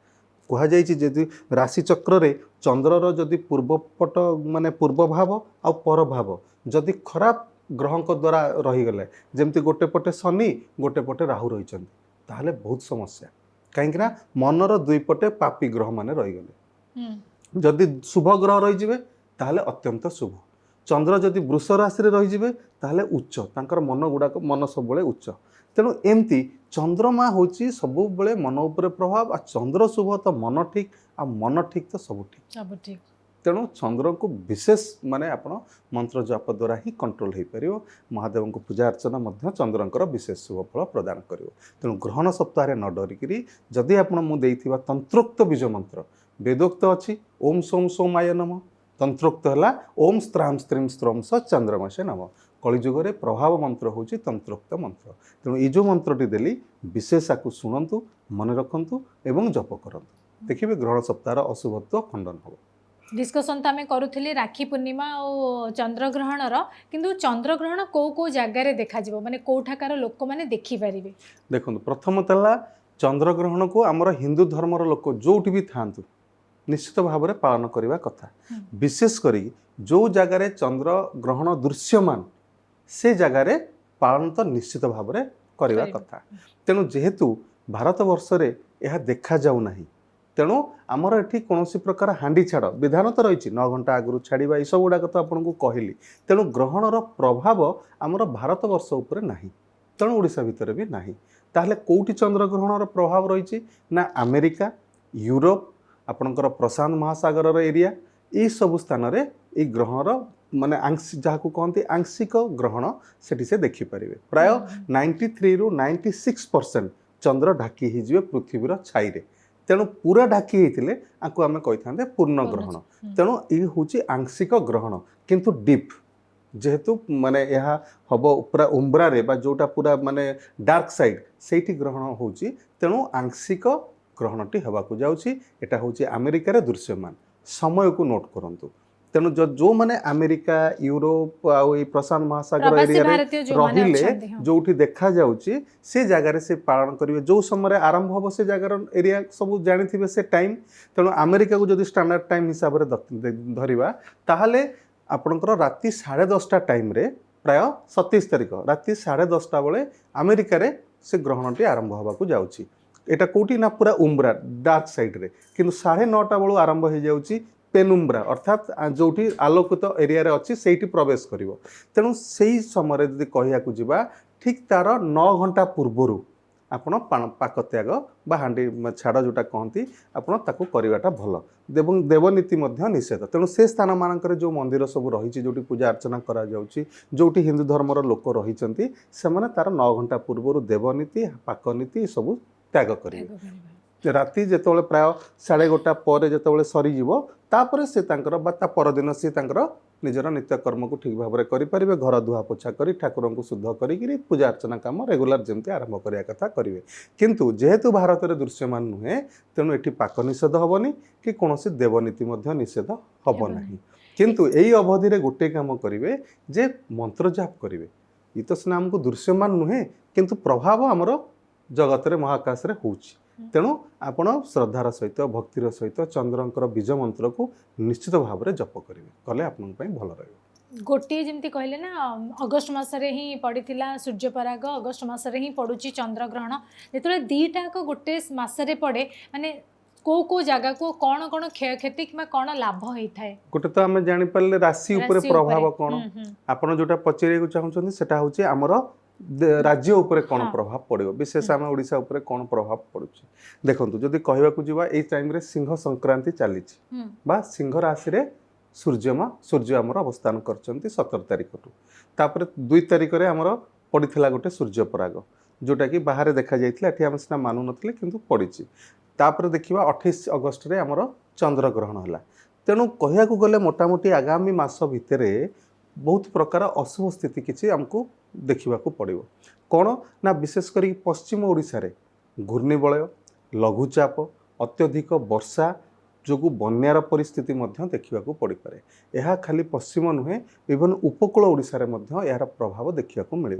କୁହାଯାଇଛି ଯଦି ରାଶି ଚକ୍ରରେ ଚନ୍ଦ୍ରର ଯଦି ପୂର୍ବପଟ ମାନେ ପୂର୍ବ ଭାବ ଆଉ ପର ଭାବ ଯଦି ଖରାପ ଗ୍ରହଙ୍କ ଦ୍ୱାରା ରହିଗଲେ, ଯେମିତି ଗୋଟେ ପଟେ ଶନି ଗୋଟେ ପଟେ ରାହୁ ରହିଛନ୍ତି, ତାହେଲେ ବହୁତ ସମସ୍ୟା। କାହିଁକି ନା ମନର ଦୁଇ ପଟେ ପାପୀ ଗ୍ରହମାନେ ରହିଗଲେ। ଯଦି ଶୁଭ ଗ୍ରହ ରହିଯିବେ ତାହେଲେ ଅତ୍ୟନ୍ତ ଶୁଭ। ଚନ୍ଦ୍ର ଯଦି ବୃଷ ରାଶିରେ ରହିଯିବେ ତାହେଲେ ଉଚ୍ଚ, ତାଙ୍କର ମନ ସବୁବେଳେ ଉଚ୍ଚ। ତେଣୁ ଏମିତି ଚନ୍ଦ୍ରମା ହେଉଛି ସବୁବେଳେ ମନ ଉପରେ ପ୍ରଭାବ, ଆଉ ଚନ୍ଦ୍ର ଶୁଭ ତ ମନ ଠିକ୍, ଆଉ ମନ ଠିକ୍ ତ ସବୁ ଠିକ୍। ତେଣୁ ଚନ୍ଦ୍ରକୁ ବିଶେଷ ମାନେ ଆପଣ ମନ୍ତ୍ର ଜପ ଦ୍ୱାରା ହିଁ କଣ୍ଟ୍ରୋଲ ହୋଇପାରିବ। ମହାଦେବଙ୍କୁ ପୂଜା ଅର୍ଚ୍ଚନା ମଧ୍ୟ ଚନ୍ଦ୍ରଙ୍କର ବିଶେଷ ଶୁଭ ଫଳ ପ୍ରଦାନ କରିବ। ତେଣୁ ଗ୍ରହଣ ସପ୍ତାହରେ ନ ଡରିକିରି ଯଦି ଆପଣ ମୁଁ ଦେଇଥିବା ତନ୍ତ୍ରୋକ୍ତ ବୀଜ ମନ୍ତ୍ର, ବେଦୋକ୍ତ ଅଛି ଓମ୍ ସୋମ୍ ସୋମାୟ ନମ, ତନ୍ତ୍ରୋକ୍ତ ହେଲା ଓମ୍ ସ୍ତ୍ରାಂ ସ୍ତ୍ରୀಂ ସ୍ତ୍ରୋମ୍ ସ ଚନ୍ଦ୍ରମସେ ନମ। କଳିଯୁଗରେ ପ୍ରଭାବ ମନ୍ତ୍ର ହେଉଛି ତନ୍ତ୍ରୋକ୍ତ ମନ୍ତ୍ର। ତେଣୁ ଏଇ ଯେଉଁ ମନ୍ତ୍ରଟି ଦେଲି ବିଶେଷ ଆକୁ ଶୁଣନ୍ତୁ, ମନେ ରଖନ୍ତୁ ଏବଂ ଜପ କରନ୍ତୁ, ଦେଖିବେ ଗ୍ରହଣ ସପ୍ତାହର ଅଶୁଭତ୍ୱ ଖଣ୍ଡନ ହେବ। डिस्कसन तो आम करूँ राखी पूर्णिमा और चंद्रग्रहणर, किंतु चंद्रग्रहण कौ कौ जगार देखा माने कौठाकार लोक मैंने देखिपारे? देखो प्रथमत है चंद्रग्रहण को आमर हिंदू धर्मर लोक जो भी था निश्चित भाव में पालन करने कथा। विशेषकर जो जगार चंद्रग्रहण दृश्यमान से जगार पालन तो निश्चित भाव में करने कथा। तेणु जेहेतु भारत वर्ष रे यह देखा जाऊना, तेणु आमर एठी कौन प्रकार हांडी छाड़ विधान तो रही 9 घंटा आगु छाड़ा ये सब गुड़ाक तो आपको कहली। तेणु ग्रहणर प्रभाव आमर भारत वर्ष उपर नहीं, तेणु ओडिशा भितर भी नहीं। ताहले कोउटी चंद्रग्रहणर प्रभाव रही ना अमेरिका, यूरोप, आपणकर प्रशांत महासागर एरिया, ये सब स्थान रे ये ग्रहणर माने जहाँ को कहते आंशिक ग्रहण से देखिपारे। प्राय 93 रु 96% चंद्र ढाकी हो पृथ्वीर छाई। तेणु पूरा ढाकी होते आपको आम कही पूर्ण ग्रहण। तेणु ये हूँ आंशिक ग्रहण, किंतु डीप जेहेतु माने यह हम पूरा उम्ब्रा रे बा जोटा पूरा माने डार्क साइड से ग्रहण हो। तेणु आंशिक ग्रहणटी होगाकू जाऊँगी। एटा हूँ अमेरिका रे दृश्यमान। समय को नोट करूँ। तेणु जो माने अमेरिका, यूरोप आउ प्रशांत महासागर एरिया रहिले जो देखा जाउची से जगार से पालन करेंगे। जो समय आरंभ हम से जगार एरिया सब जानी से टाइम। तेणु अमेरिका को जो स्टैंडर्ड टाइम हिसाब से धरिबा ताहले आपणकर राति 10:30 टाइम रे प्राय 27 तारिख राति 10:30 बेले अमेरिका रे से ग्रहणटी आरंभ होगाकू जाउची। एटा कोटी ना पूरा उम्ब्रा डार्क साइड रे, किंतु 9:30 बेलू आरंभ हो जाउची पेनुम्ब्रा अर्थात जोटी आलोकित एरिया रे अच्छी से प्रवेश करिवो। तेणु से समय यदि कहया जीवा ठीक तार 9 घंटा पूर्वर आपण पाक त्याग बा हांडी छाड़ जोटा कहती आपण ताकू करवाटा भल। देवनीति मध्य निषेध। तेणु से स्थान मानकर जो मंदिर सब रही जो पूजा अर्चना करा जाउची, जोटी हिंदू धर्मर लोक रही से तार 9 घंटा पूर्वर देवनीति पाकनीति सब त्याग करेंगे। राति जिते प्राय 1:30 पर जो सरीजिव तापर से परदिन सी निजर नित्यकर्म को ठीक भाव में करेंगे। घर धुआ पोछा कर ठाकुर को शुद्ध करी पूजा अर्चना काम रेगुलर जमती आरंभ करने कथा करेंगे। किंतु जेहेतु भारत में दृश्यमान नुहे तेणु ये पाक निषेध हेनी कि कौन देवनीति निषेध हम ना। किंतु यही अवधि में गोटे काम करेंगे जे मंत्र जाप करेंगे। ये तो सीना आमको दृश्यमान नुहे किंतु प्रभाव आमर जगत रे महाकाश रे होउची। तेणु आपण श्रद्धार सहित भक्तिर सहित चंद्रंकर बीज मंत्र को निश्चित भाव में जप करेंगे कले आपन पई भल रहिबो। गोटे जमती कहले ना अगस्ट मासरे ही पड़ीथिला सूर्यपराग, अगस्ट मासरे ही पड़ुची चंद्रग्रहण। जेतले दीटाक गोटे मासरे पड़े माने को को जगह को कौन कौन क्षयक्षति कि कौन लाभ होता है? गोटे तो आम जानी पारे राशि ऊपर प्रभाव कौन आपन जोटा पचारे चाहूँ सेटा होची हमर राज्य उपरे कौन प्रभाव पड़ो। विशेष आम ओडिशा उपरे कौन प्रभाव पड़ुछि देखो। जदि कहबाकू जीवा ए टाइम रे सिंह संक्रांति चली बा सिंह राशि रे सूर्य आमर अवस्थान करछंती 17 तारिख टू। तापर 2 तारिख रे आमर पड़ीथिला गोटे सूर्यपराग जोटा कि बाहर देखा जाइथिला। एठी हम सिना मानु नथिले किंतु पड़ीछि। तापर देखिबा 28 अगस्त रे आमर चंद्रग्रहण हला। तेणु कहयाकू गले मोटामोटी आगामी मास भितरे बहुत प्रकार अशुभ स्थिति किसी आमको देखा पड़ो। कौन ना विशेषकर पश्चिम ओडिशा रे घूर्णिबलय, लघुचाप, अत्यधिक वर्षा जो बन्यार परिस्थिति देखा पड़ पारे। यह खाली पश्चिम नुहे इवन उपकूल ओडिशा रे यार प्रभाव देखा मिले।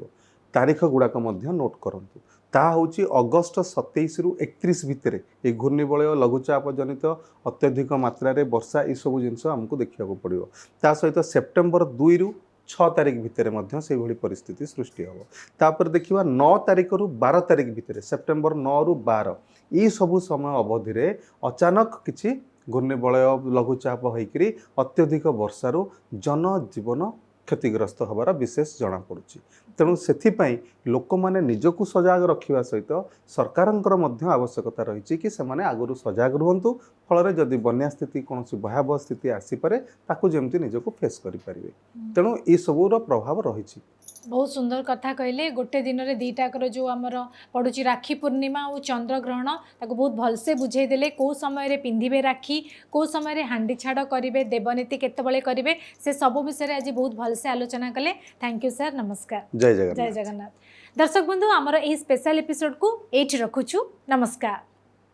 तारीख गुड़ाक नोट करंतु। ତାହା ହେଉଛି ଅଗଷ୍ଟ 27ରୁ 31 ଭିତରେ এই ଘୂର୍ଣ୍ଣିବଳୟ ଲଘୁଚାପ ଜନିତ ଅତ୍ୟଧିକ ମାତ୍ରାରେ ବର୍ଷା ଏସବୁ ଜିନିଷ ଆମକୁ ଦେଖିବାକୁ ପଡ଼ିବ। ତା ସହିତ ସେପ୍ଟେମ୍ବର 2ରୁ 6 ତାରିଖ ଭିତରେ ମଧ୍ୟ ସେଇଭଳି ପରିସ୍ଥିତି ସୃଷ୍ଟି ହେବ। ତାପରେ ଦେଖିବା 9 ତାରିଖରୁ 12 ତାରିଖ ଭିତରେ ସେପ୍ଟେମ୍ବର 9ରୁ 12 এই ସବୁ ସମୟ ଅବଧିରେ ଅଚାନକ କିଛି ଘୂର୍ଣ୍ଣିବଳୟ ଲଘୁଚାପ ହୋଇକରି ଅତ୍ୟଧିକ ବର୍ଷାରୁ ଜନଜୀବନ କ୍ଷତିଗ୍ରସ୍ତ ହେବାର ବିଶେଷ ଜଣାପଡ଼ୁଛି। ତେଣୁ ସେଥିପାଇଁ ଲୋକମାନେ ନିଜକୁ ସଜାଗ ରଖିବା ସହିତ ସରକାରଙ୍କର ମଧ୍ୟ ଆବଶ୍ୟକତା ରହିଛି କି ସେମାନେ ଆଗରୁ ସଜାଗ ରୁହନ୍ତୁ, ଫଳରେ ଯଦି ବନ୍ୟା ସ୍ଥିତି କୌଣସି ଭୟାବହ ସ୍ଥିତି ଆସିପାରେ ତାକୁ ଯେମିତି ନିଜକୁ ଫେସ୍ କରିପାରିବେ। ତେଣୁ ଏସବୁର ପ୍ରଭାବ ରହିଛି। बहुत सुंदर कथा कहले गोटे दिन में दीटाकर जो आमर पड़ुची राखी पूर्णिमा और चंद्रग्रहण ताको बहुत भलसे बुझेदेले कौ समय पिंधे राखी कौ समय हांडी छाड़ करेंगे देवनीति केतबले करेंगे से सब विषय आज बहुत भलसे आलोचना कले। थैंक यू सर, नमस्कार। जय जगन्नाथ। जय जगन्नाथ। दर्शक बंधु आमर यही स्पेशल एपिसोड को एठी रखुछु। नमस्कार।